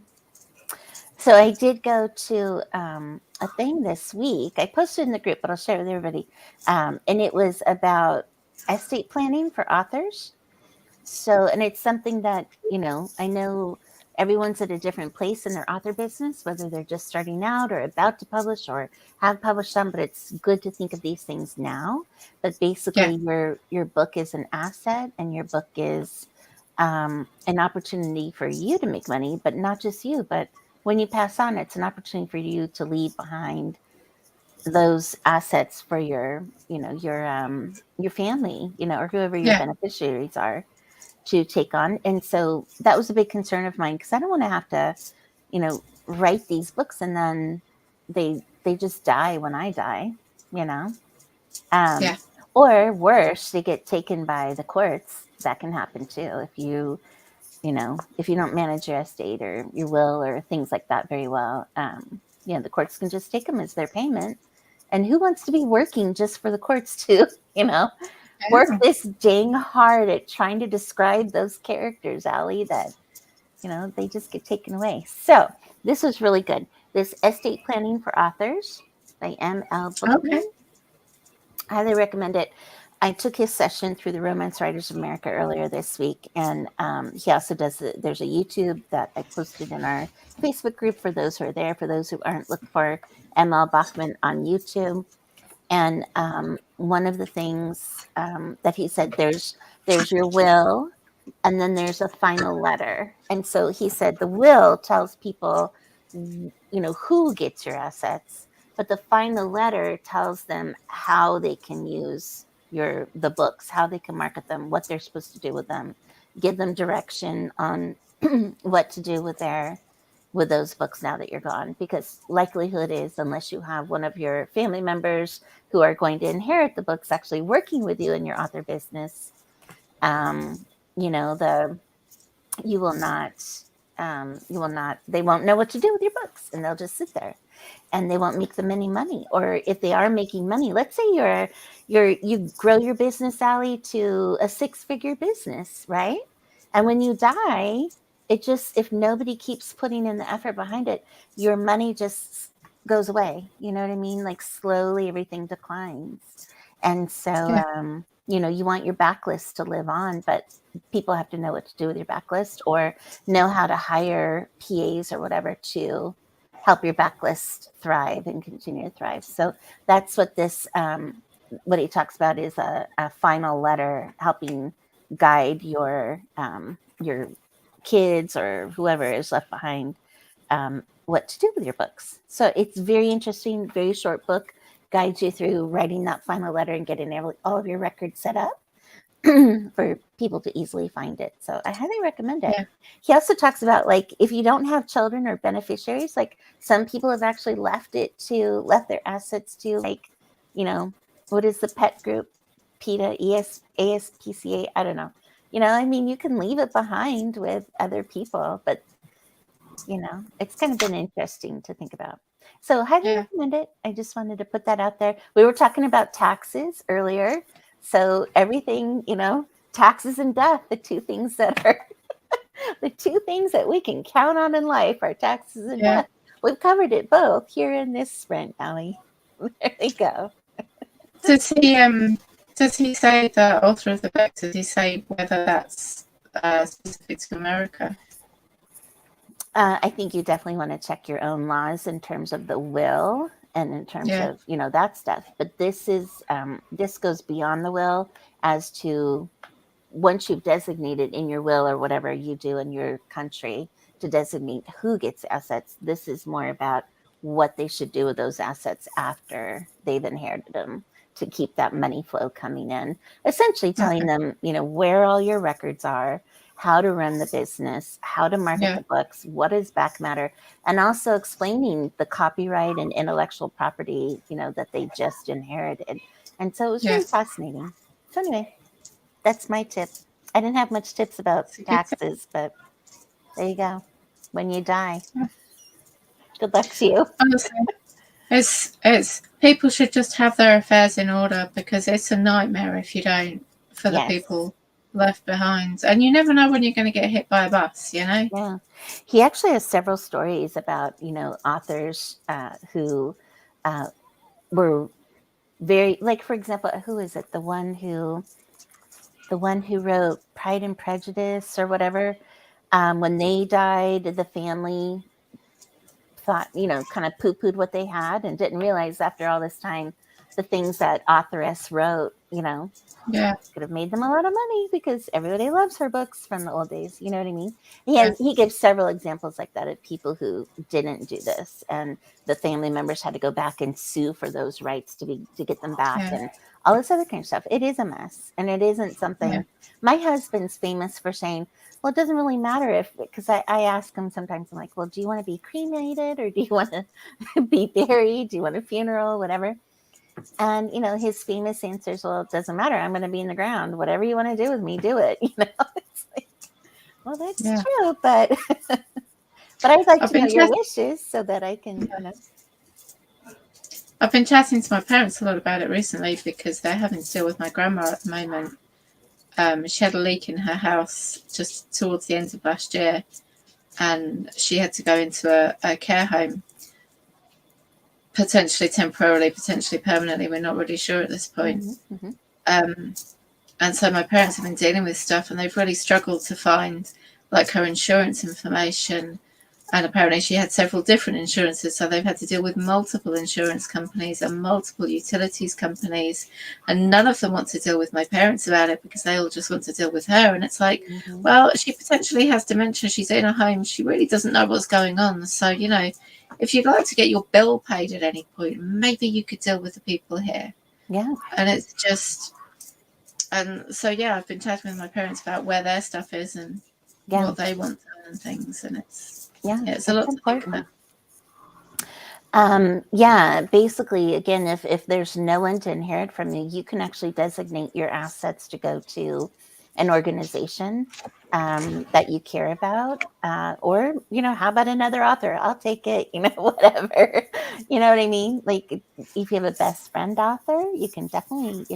So I did go to a thing this week. I posted in the group, but I'll share it with everybody. And it was about estate planning for authors. So, and it's something that, I know everyone's at a different place in their author business, whether they're just starting out or about to publish or have published some, but it's good to think of these things now. But basically your book is an asset, and your book is an opportunity for you to make money, but not just you, but when you pass on, it's an opportunity for you to leave behind those assets for your family, or whoever your beneficiaries are, to take on. And so that was a big concern of mine, because I don't want to have to, write these books and then they just die when I die, or worse, they get taken by the courts. That can happen too if you don't manage your estate or your will or things like that very well. The courts can just take them as their payment. And who wants to be working just for the courts to, work this dang hard at trying to describe those characters, Allie, that, they just get taken away. So this was really good. This Estate Planning for Authors by M.L. Bookman. Okay. I highly recommend it. I took his session through the Romance Writers of America earlier this week, and he also does there's a YouTube that I posted in our Facebook group for those who are there. For those who aren't, look for M.L. Bachman on YouTube. And one of the things that he said, there's your will, and then there's a final letter. And so he said the will tells people, who gets your assets, but the final letter tells them how they can use the books, how they can market them, what they're supposed to do with them, give them direction on what to do with those books now that you're gone. Because likelihood is, unless you have one of your family members who are going to inherit the books actually working with you in your author business, you will not, they won't know what to do with your books, and they'll just sit there and they won't make them any money. Or if they are making money, let's say you grow your business, Allie, to a 6-figure business, right? And when you die, if nobody keeps putting in the effort behind it, your money just goes away. You know what I mean? Like, slowly everything declines. And so, you want your backlist to live on, but people have to know what to do with your backlist, or know how to hire PAs or whatever to help your backlist thrive and continue to thrive. So that's what this, what he talks about is a final letter, helping guide your kids or whoever is left behind what to do with your books. So it's very interesting, very short book, guides you through writing that final letter and getting all of your records set up for people to easily find it. So I highly recommend it. Yeah. He also talks about, like, if you don't have children or beneficiaries, like, some people have actually left their assets to, like, what is the pet group? PETA, ASPCA, I don't know. You can leave it behind with other people, but it's kind of been interesting to think about. So highly recommend it. I just wanted to put that out there. We were talking about taxes earlier. So everything, taxes and death, the two things that we can count on in life are taxes and death. We've covered it both here in this sprint, Allie. There we go. Does he say, the author of the book, does he say whether that's specific to America? I think you definitely want to check your own laws in terms of the will and in terms of, that stuff. But this goes beyond the will, as to once you've designated in your will or whatever you do in your country to designate who gets assets. This is more about what they should do with those assets after they've inherited them, to keep that money flow coming in. Essentially telling them, where all your records are, how to run the business, how to market the books, what is back matter, and also explaining the copyright and intellectual property, that they just inherited. And so it was really fascinating. So anyway, that's my tip. I didn't have much tips about taxes, but there you go. When you die. Good luck to you. Honestly, it's people should just have their affairs in order, because it's a nightmare if you don't, for the people left behind. And you never know when you're going to get hit by a bus, Yeah. He actually has several stories about, authors who were very, like, for example, who is it? The one who wrote Pride and Prejudice or whatever. When they died, the family thought, kind of poo-pooed what they had and didn't realize after all this time, the things that authoress wrote, Yeah. could have made them a lot of money because everybody loves her books from the old days. You know what I mean? Yeah. He gives several examples like that of people who didn't do this, and the family members had to go back and sue for those rights to get them back, Yeah. and all this other kind of stuff. It is a mess, and it isn't something. Yeah. My husband's famous for saying, well, it doesn't really matter because I ask him sometimes, I'm like, well, do you want to be cremated or do you want to be buried? Do you want a funeral, whatever? And, his famous answer is, well, it doesn't matter. I'm going to be in the ground. Whatever you want to do with me, do it. It's like, well, that's true. But, but I'd like to know your wishes so that I can, I've been chatting to my parents a lot about it recently because they're having to deal with my grandma at the moment. She had a leak in her house just towards the end of last year, and she had to go into a care home, potentially temporarily, potentially permanently. We're not really sure at this point. Mm-hmm. And so my parents have been dealing with stuff, and they've really struggled to find like her insurance information. And apparently she had several different insurances, so they've had to deal with multiple insurance companies and multiple utilities companies, and none of them want to deal with my parents about it because they all just want to deal with her. And it's like, well, she potentially has dementia, she's in a home, she really doesn't know what's going on. So, if you'd like to get your bill paid at any point, maybe you could deal with the people here. Yeah. And it's just, and so, yeah, I've been chatting with my parents about where their stuff is and what they want done and things, and it's a lot to think about. Basically, again, if there's no one to inherit from you, you can actually designate your assets to go to an organization that you care about, or how about another author? I'll take it, whatever. You know what I mean? Like if you have a best friend author, you can definitely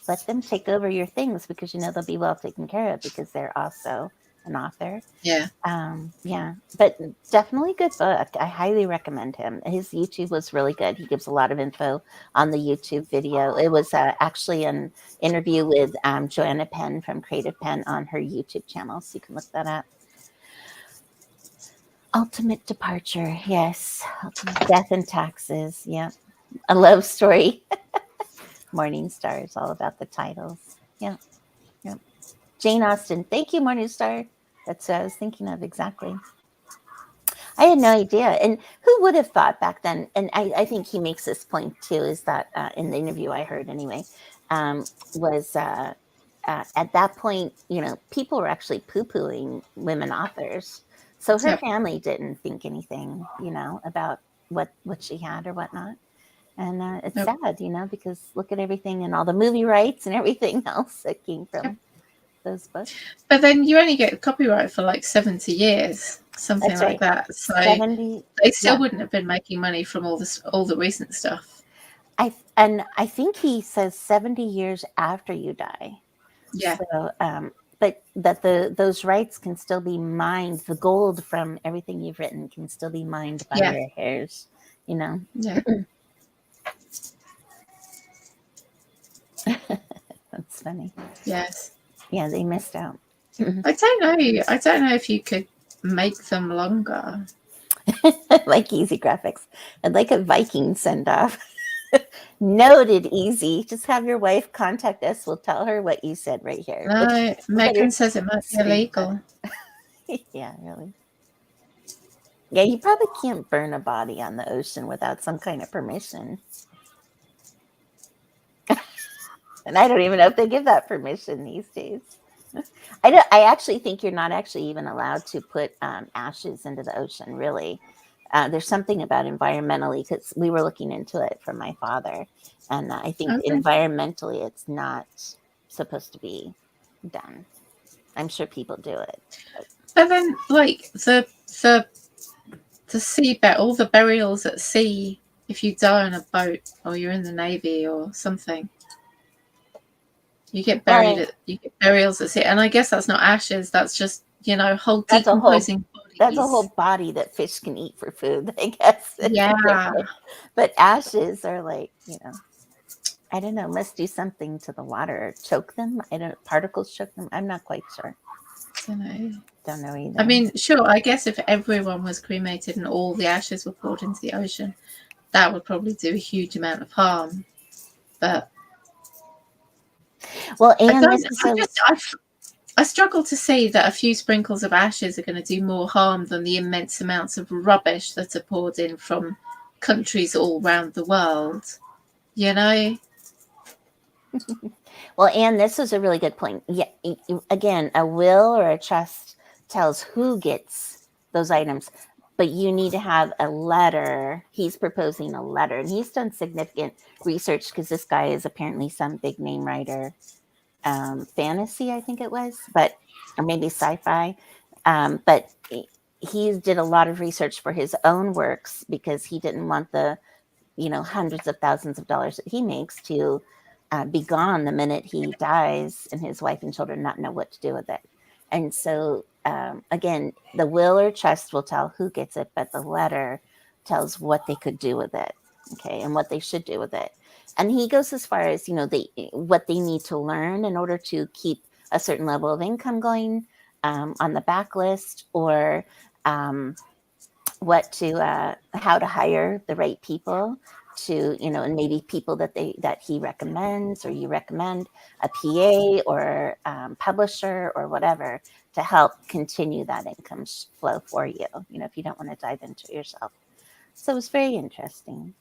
let them take over your things because they'll be well taken care of because they're also an author. But definitely good book. I highly recommend him. His YouTube was really good. He gives a lot of info on the YouTube video. It was actually an interview with Joanna Penn from Creative Penn on her YouTube channel, so you can look that up. Ultimate Departure, yes. Death and Taxes, yeah. A love story. Morningstar is all about the titles. Yeah. Jane Austen, thank you, Morningstar. That's what I was thinking of exactly. I had no idea. And who would have thought back then? And I think he makes this point too, is that in the interview I heard anyway, was at that point, people were actually poo-pooing women authors. So her family didn't think anything, about what she had or whatnot. And it's sad, because look at everything and all the movie rights and everything else that came from those books. But then you only get copyright for like 70 years, something like that. So 70, they still wouldn't have been making money from all the recent stuff. I think he says 70 years after you die. Yeah. So, but that those rights can still be mined. The gold from everything you've written can still be mined by your heirs. Yeah. That's funny. Yes. Yeah, they missed out. I don't know if you could make them longer. Like Easy Graphics. I'd like a Viking send off. Noted, Easy. Just have your wife contact us. We'll tell her what you said right here. No, Megan says it might be illegal. Yeah, really. Yeah, you probably can't burn a body on the ocean without some kind of permission. And I don't even know if they give that permission these days. I actually think you're not actually even allowed to put ashes into the ocean, really. There's something about environmentally, because we were looking into it from my father, and I think environmentally it's not supposed to be done. I'm sure people do it. But then, like the seabed, all the burials at sea, if you die on a boat or you're in the Navy or something, you get buried you get burials at sea. And I guess that's not ashes, that's just, whole decomposing bodies. That's a whole body that fish can eat for food, I guess. Yeah. But ashes are like, I don't know, must do something to the water or choke them. Particles choke them. I'm not quite sure. Don't know either. I mean, sure, I guess if everyone was cremated and all the ashes were poured into the ocean, that would probably do a huge amount of harm. But well, and I struggle to see that a few sprinkles of ashes are going to do more harm than the immense amounts of rubbish that are poured in from countries all around the world. You know? Well, Anne, this is a really good point. Yeah, again, a will or a trust tells who gets those items, but you need to have a letter. He's proposing a letter, and he's done significant research because this guy is apparently some big name writer, fantasy, I think it was, but or maybe sci-fi. But he did a lot of research for his own works because he didn't want the, hundreds of thousands of dollars that he makes to be gone the minute he dies and his wife and children not know what to do with it. And so, again, the will or trust will tell who gets it, but the letter tells what they could do with it, okay, and what they should do with it. And he goes as far as, what they need to learn in order to keep a certain level of income going on the backlist, or how to hire the right people to, and maybe people that he recommends, or you recommend a PA or publisher or whatever to help continue that income flow for you, if you don't want to dive into it yourself. So it was very interesting.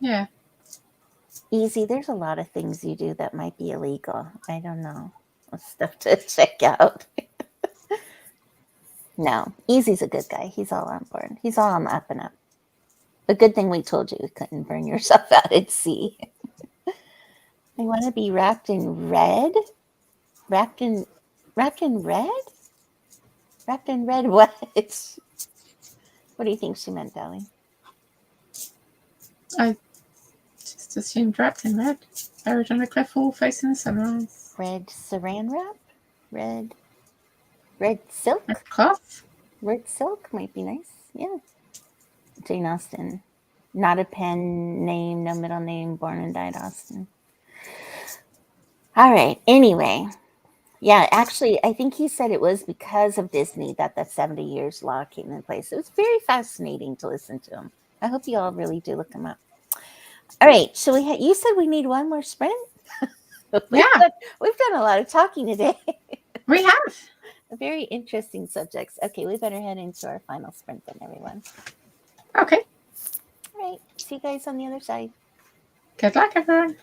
Yeah. Easy, there's a lot of things you do that might be illegal. I don't know. Stuff to check out. No, Easy's a good guy. He's all on board. He's all on the up and up. The good thing we told you couldn't burn yourself out at sea. I want to be wrapped in red. Wrapped in red? Wrapped in red what? What do you think she meant, darling? I just assumed wrapped in red. Buried on a cliff wall facing the sunrise. Red saran wrap? Red silk? Red cloth? Red silk might be nice. Yeah. Jane Austen. Not a pen name, no middle name, born and died Austen. All right. Anyway. Yeah, actually, I think he said it was because of Disney that the 70 years law came in place. It was very fascinating to listen to him. I hope you all really do look him up. All right. So you said we need one more sprint? We've done a lot of talking today. We have. Very interesting subjects. Okay, we better head into our final sprint then, everyone. Okay. All right. See you guys on the other side. Good luck, everyone.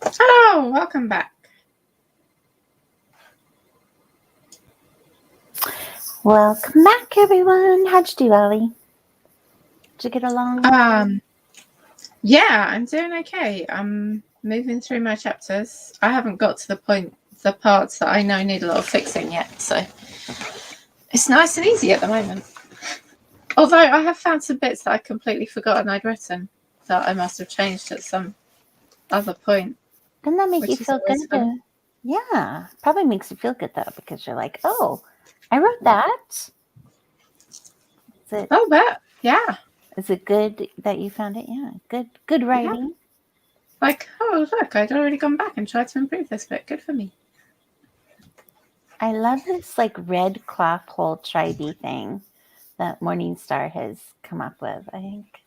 Oh, welcome back. Welcome back, everyone. How'd you do, Allie? Did you get along? Yeah, I'm doing okay. I'm moving through my chapters. I haven't got to the parts that I know need a lot of fixing yet, so it's nice and easy at the moment. Although I have found some bits that I'd completely forgotten I'd written that I must have changed at some other point. Doesn't that make you feel good? Yeah, probably makes you feel good though, because you're like, oh, I wrote that. Oh, but yeah. Is it good that you found it? Yeah, good writing. Yeah. Like, oh look, I'd already gone back and tried to improve this bit. Good for me. I love this like red cloth hole tribe thing that Morningstar has come up with. I think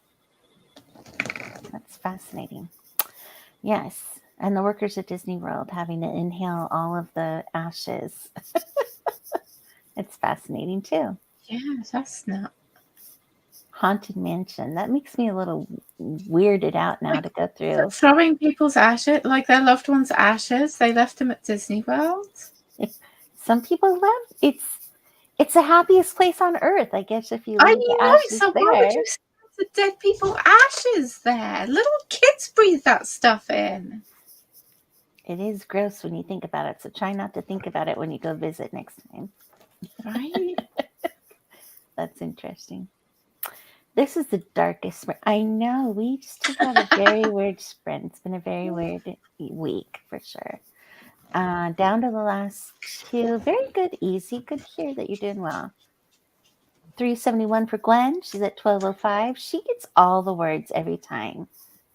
that's fascinating. Yes. And the workers at Disney World having to inhale all of the ashes. It's fascinating too. Yeah, that's not. Haunted Mansion. That makes me a little weirded out now to go through. Throwing people's ashes, like their loved ones' ashes, they left them at Disney World. Some people love it's the happiest place on earth, I guess, if you leave the ashes so there. why would you send the dead people ashes there? Little kids breathe that stuff in. It is gross when you think about it, so try not to think about it when you go visit next time. Right? That's interesting. This is the darkest spring. I know. We just took out a very weird sprint. It's been a very weird week for sure. Down to the last two. Very good, easy. Good to hear that you're doing well. 371 for Gwen. She's at 1205. She gets all the words every time.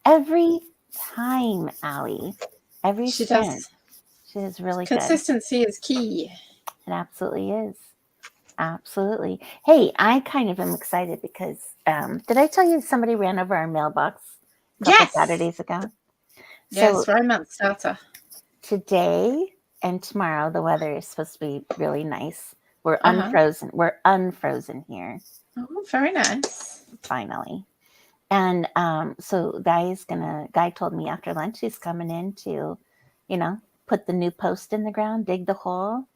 Every time, Allie. Every She sprint. does. She is really Consistency is key. It absolutely is. Absolutely. Hey, I kind of am excited because did I tell you somebody ran over our mailbox a couple Saturdays ago? Yes, romance starter. Today and tomorrow the weather is supposed to be really nice. We're unfrozen. We're unfrozen here. Oh, very nice. Finally. And so Guy told me after lunch he's coming in to, put the new post in the ground, dig the hole,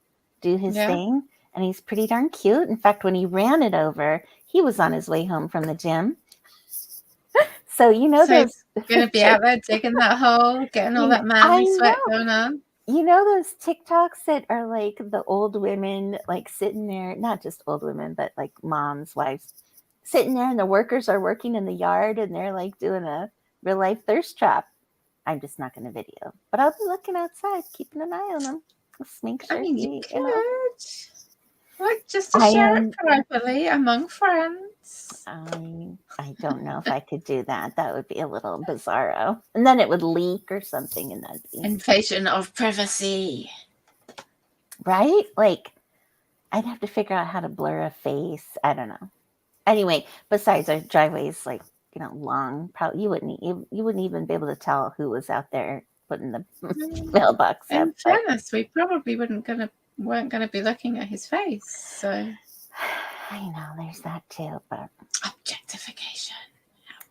do his thing. And he's pretty darn cute. In fact, when he ran it over, he was on his way home from the gym. So he's gonna be out there digging that hole, getting all that manly sweat going on. You know those TikToks that are like the old women like sitting there, not just old women, but like moms, wives, sitting there and the workers are working in the yard and they're like doing a real life thirst trap. I'm just not going to video, but I'll be looking outside, keeping an eye on them. Let's make sure you could. Like just to share it privately among friends. I don't know if I could do that. That would be a little bizarro. And then it would leak or something, and that'd be invasion of privacy. Right? Like I'd have to figure out how to blur a face. I don't know. Anyway, besides our driveway's like, long, probably you wouldn't even be able to tell who was out there putting the mailbox up. In fairness, we probably weren't gonna be looking at his face, so I know there's that too, but objectification.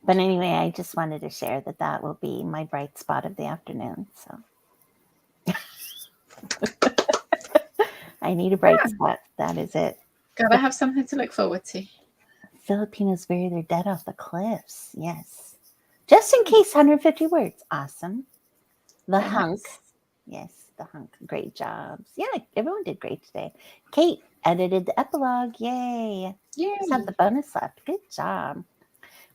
But anyway, I just wanted to share that will be my bright spot of the afternoon. So I need a bright spot. That is it. Gotta have something to look forward to. Filipinos bury their dead off the cliffs. Yes. Just in case, 150 words. Awesome. The hunk. Yes, the hunk. Great jobs. Yeah, everyone did great today. Kate edited the epilogue. Yay. Just have the bonus left. Good job.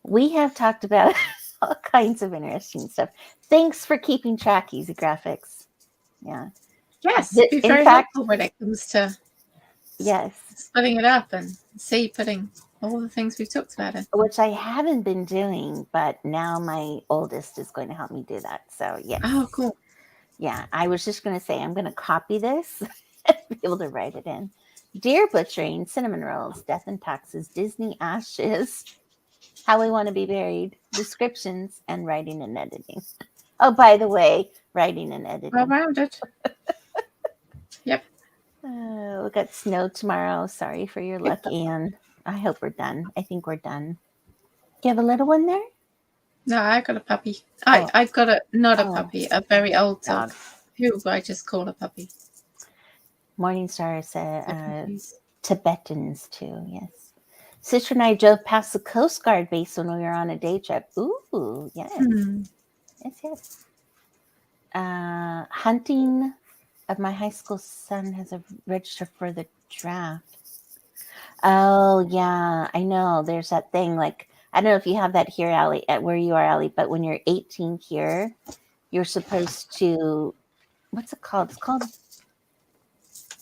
We have talked about all kinds of interesting stuff. Thanks for keeping track, Easy Graphics. Yeah. Yes, be very helpful when it comes to splitting it up and putting all the things we've talked about in. Which I haven't been doing, but now my oldest is going to help me do that. So, yes. Oh, cool. Yeah, I was just going to say, I'm going to copy this and be able to write it in. Deer butchering, cinnamon rolls, death and taxes, Disney ashes, how we want to be buried, descriptions, and writing and editing. Oh, by the way, writing and editing. Well rounded. Yep. We got snow tomorrow. Sorry for your luck, Anne. I hope we're done. I think we're done. Do you have a little one there? No, I got a puppy. I've got not a puppy, a very old dog. Who I just call a puppy. Morningstar said Tibetans too, yes. Sister and I drove past the Coast Guard base when we were on a day trip. Ooh, yes. Yes. Hunting of my high school son has a register for the draft. Oh, yeah, I know. There's that thing, like, I don't know if you have that here, Allie, at where you are, Allie, but when you're 18 here, you're supposed to, what's it called? It's called,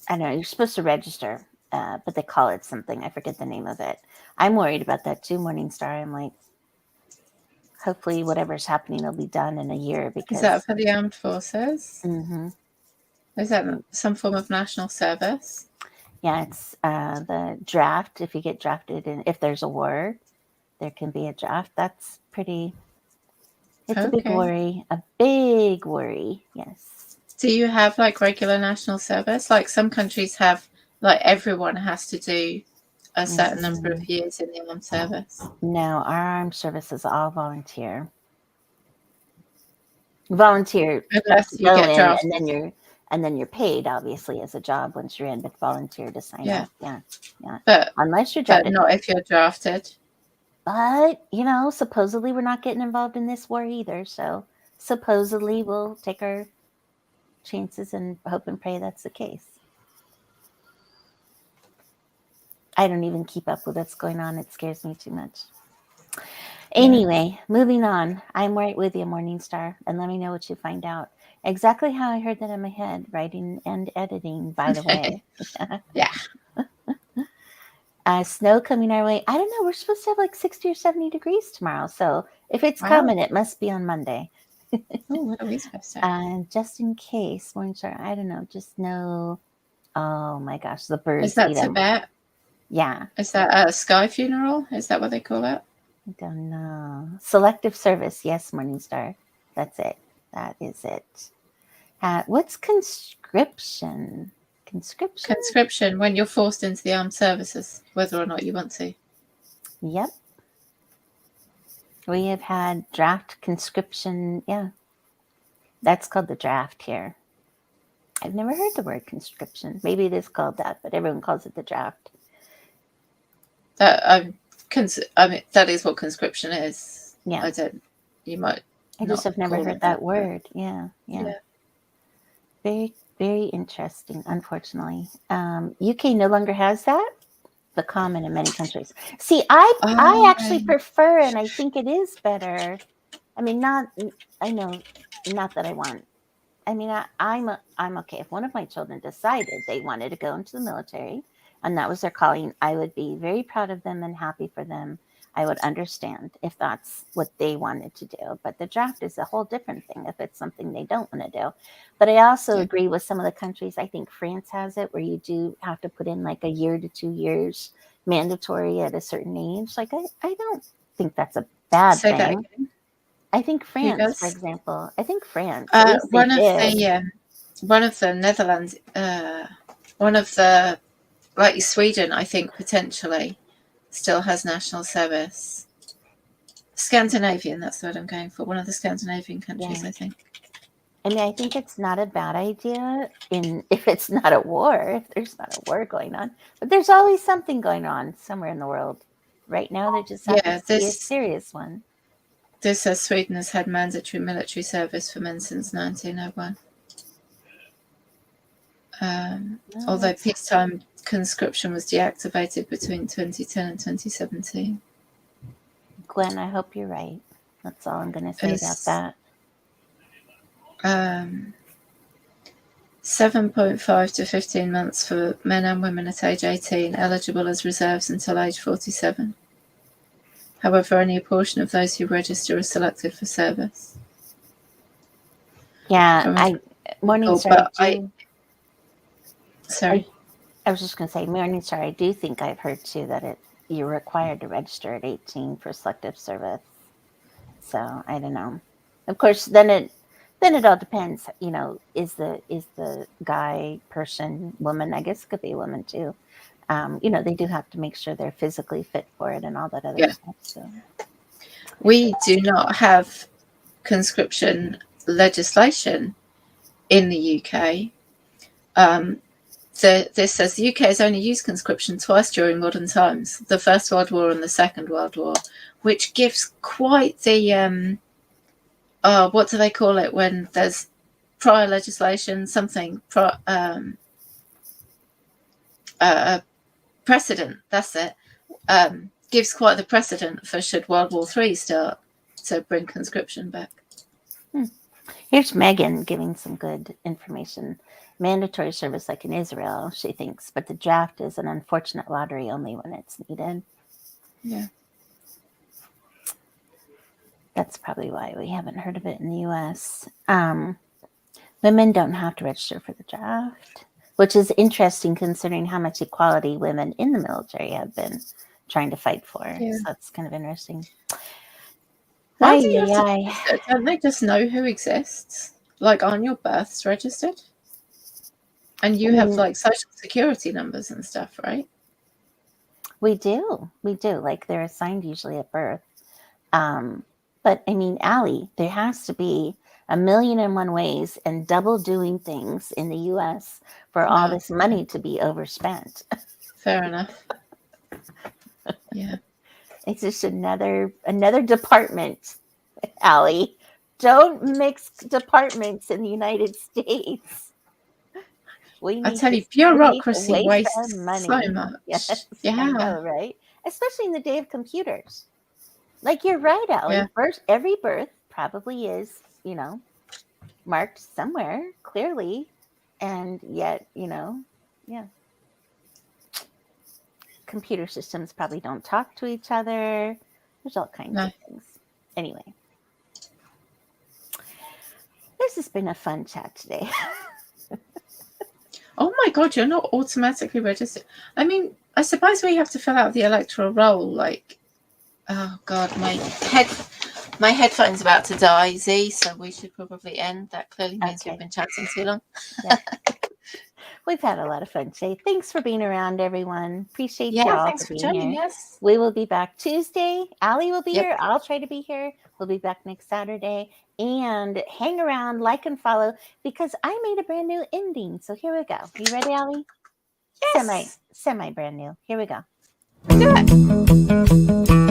I don't know, you're supposed to register, but they call it something. I forget the name of it. I'm worried about that too, Morningstar. I'm like, hopefully whatever's happening will be done in a year. Because is that for the armed forces? Mm-hmm. Is that some form of national service? Yeah, it's the draft. If you get drafted, and if there's a war, there can be a draft. That's pretty. It's a big worry. A big worry. Yes. Do you have like regular national service? Like some countries have, like everyone has to do a certain number of years in the armed service. No, our armed service is all volunteer. Volunteer. Unless you get drafted. And then you're paid, obviously, as a job once you're in, but volunteer to sign up. Yeah. But unless you're drafted. But not if you're drafted. But, supposedly we're not getting involved in this war either. So supposedly we'll take our chances and hope and pray that's the case. I don't even keep up with what's going on. It scares me too much. Anyway, moving on. I'm right with you, Morningstar, and let me know what you find out. Exactly how I heard that in my head, writing and editing, by the way. Yeah. Snow coming our way. I don't know. We're supposed to have like 60 or 70 degrees tomorrow. So if it's coming, it must be on Monday. What are we supposed to? Just in case, Morningstar, I don't know. Just know. Oh my gosh, the birds. Is that Tibet? Yeah. Is that a sky funeral? Is that what they call it? I don't know. Selective service. Yes, Morningstar. That's it. That is it. What's conscription? Conscription, when you're forced into the armed services, whether or not you want to. Yep. We have had draft, conscription. Yeah. That's called the draft here. I've never heard the word conscription. Maybe it is called that, but everyone calls it the draft. I mean, that is what conscription is. Yeah. I just have never heard that word. Yeah. Very, very interesting, unfortunately. UK no longer has that, but common in many countries. See, I actually prefer, and I think it is better. I mean, not that I want. I mean, I'm okay. If one of my children decided they wanted to go into the military and that was their calling, I would be very proud of them and happy for them. I would understand if that's what they wanted to do. But the draft is a whole different thing if it's something they don't want to do. But I also agree with some of the countries. I think France has it where you do have to put in like a year to 2 years mandatory at a certain age. Like, I don't think that's a bad thing. I think France, for example. I think France. One of the Netherlands, one of the, like Sweden, I think potentially still has national service. Scandinavian, that's what I'm going for. One of the Scandinavian countries, I think. I mean, I think it's not a bad idea if it's not a war, if there's not a war going on. But there's always something going on somewhere in the world. Right now, there just happens to be a serious one. This says Sweden has had mandatory military service for men since 1901. Although peacetime conscription was deactivated between 2010 and 2017. Gwen, I hope you're right. That's all I'm going to say about that. 7.5 to 15 months for men and women at age 18, eligible as reserves until age 47. However, only a portion of those who register are selected for service. Yeah, Morningstar. Sorry. I was just going to say, Morningstar, I do think I've heard too that you're required to register at 18 for selective service. So I don't know. Of course, then it all depends. Is the guy, person, woman? I guess it could be a woman too. They do have to make sure they're physically fit for it and all that other stuff. So. We do not have conscription legislation in the UK. This says the UK has only used conscription twice during modern times, the First World War and the Second World War, which gives quite the, what do they call it when there's prior legislation, something, precedent, that's it, gives quite the precedent for should World War III start to bring conscription back. Here's Megan giving some good information. Mandatory service like in Israel, she thinks, but the draft is an unfortunate lottery only when it's needed. Yeah. That's probably why we haven't heard of it in the US. Women don't have to register for the draft, which is interesting considering how much equality women in the military have been trying to fight for. Yeah. So that's kind of interesting. Why do you have to register? Don't they just know who exists? Like, aren't your births registered? And you have like social security numbers and stuff, right? We do. Like they're assigned usually at birth. But I mean, Allie, there has to be 1,000,001 ways and double doing things in the US for all this money to be overspent. Fair enough. Yeah. It's just another department, Allie. Don't mix departments in the United States. I tell you, bureaucracy wastes so much. Yes, yeah. I know, right? Especially in the day of computers. Like you're right, Allie. Yeah. Every birth probably is, marked somewhere clearly. And yet, yeah. Computer systems probably don't talk to each other. There's all kinds of things. Anyway. This has been a fun chat today. Oh my God, you're not automatically registered. I mean, I suppose we have to fill out the electoral roll. Like, oh God, my headphone's about to die, Z, so we should probably end. That clearly means we've been chatting too long. Yeah. We've had a lot of fun today. Thanks for being around, everyone. Appreciate you all. Thanks for joining us. We will be back Tuesday. Allie will be here. I'll try to be here. We'll be back next Saturday. And hang around, like and follow, because I made a brand new ending. So here we go. You ready, Allie? Yes. Semi brand new. Here we go. Do it.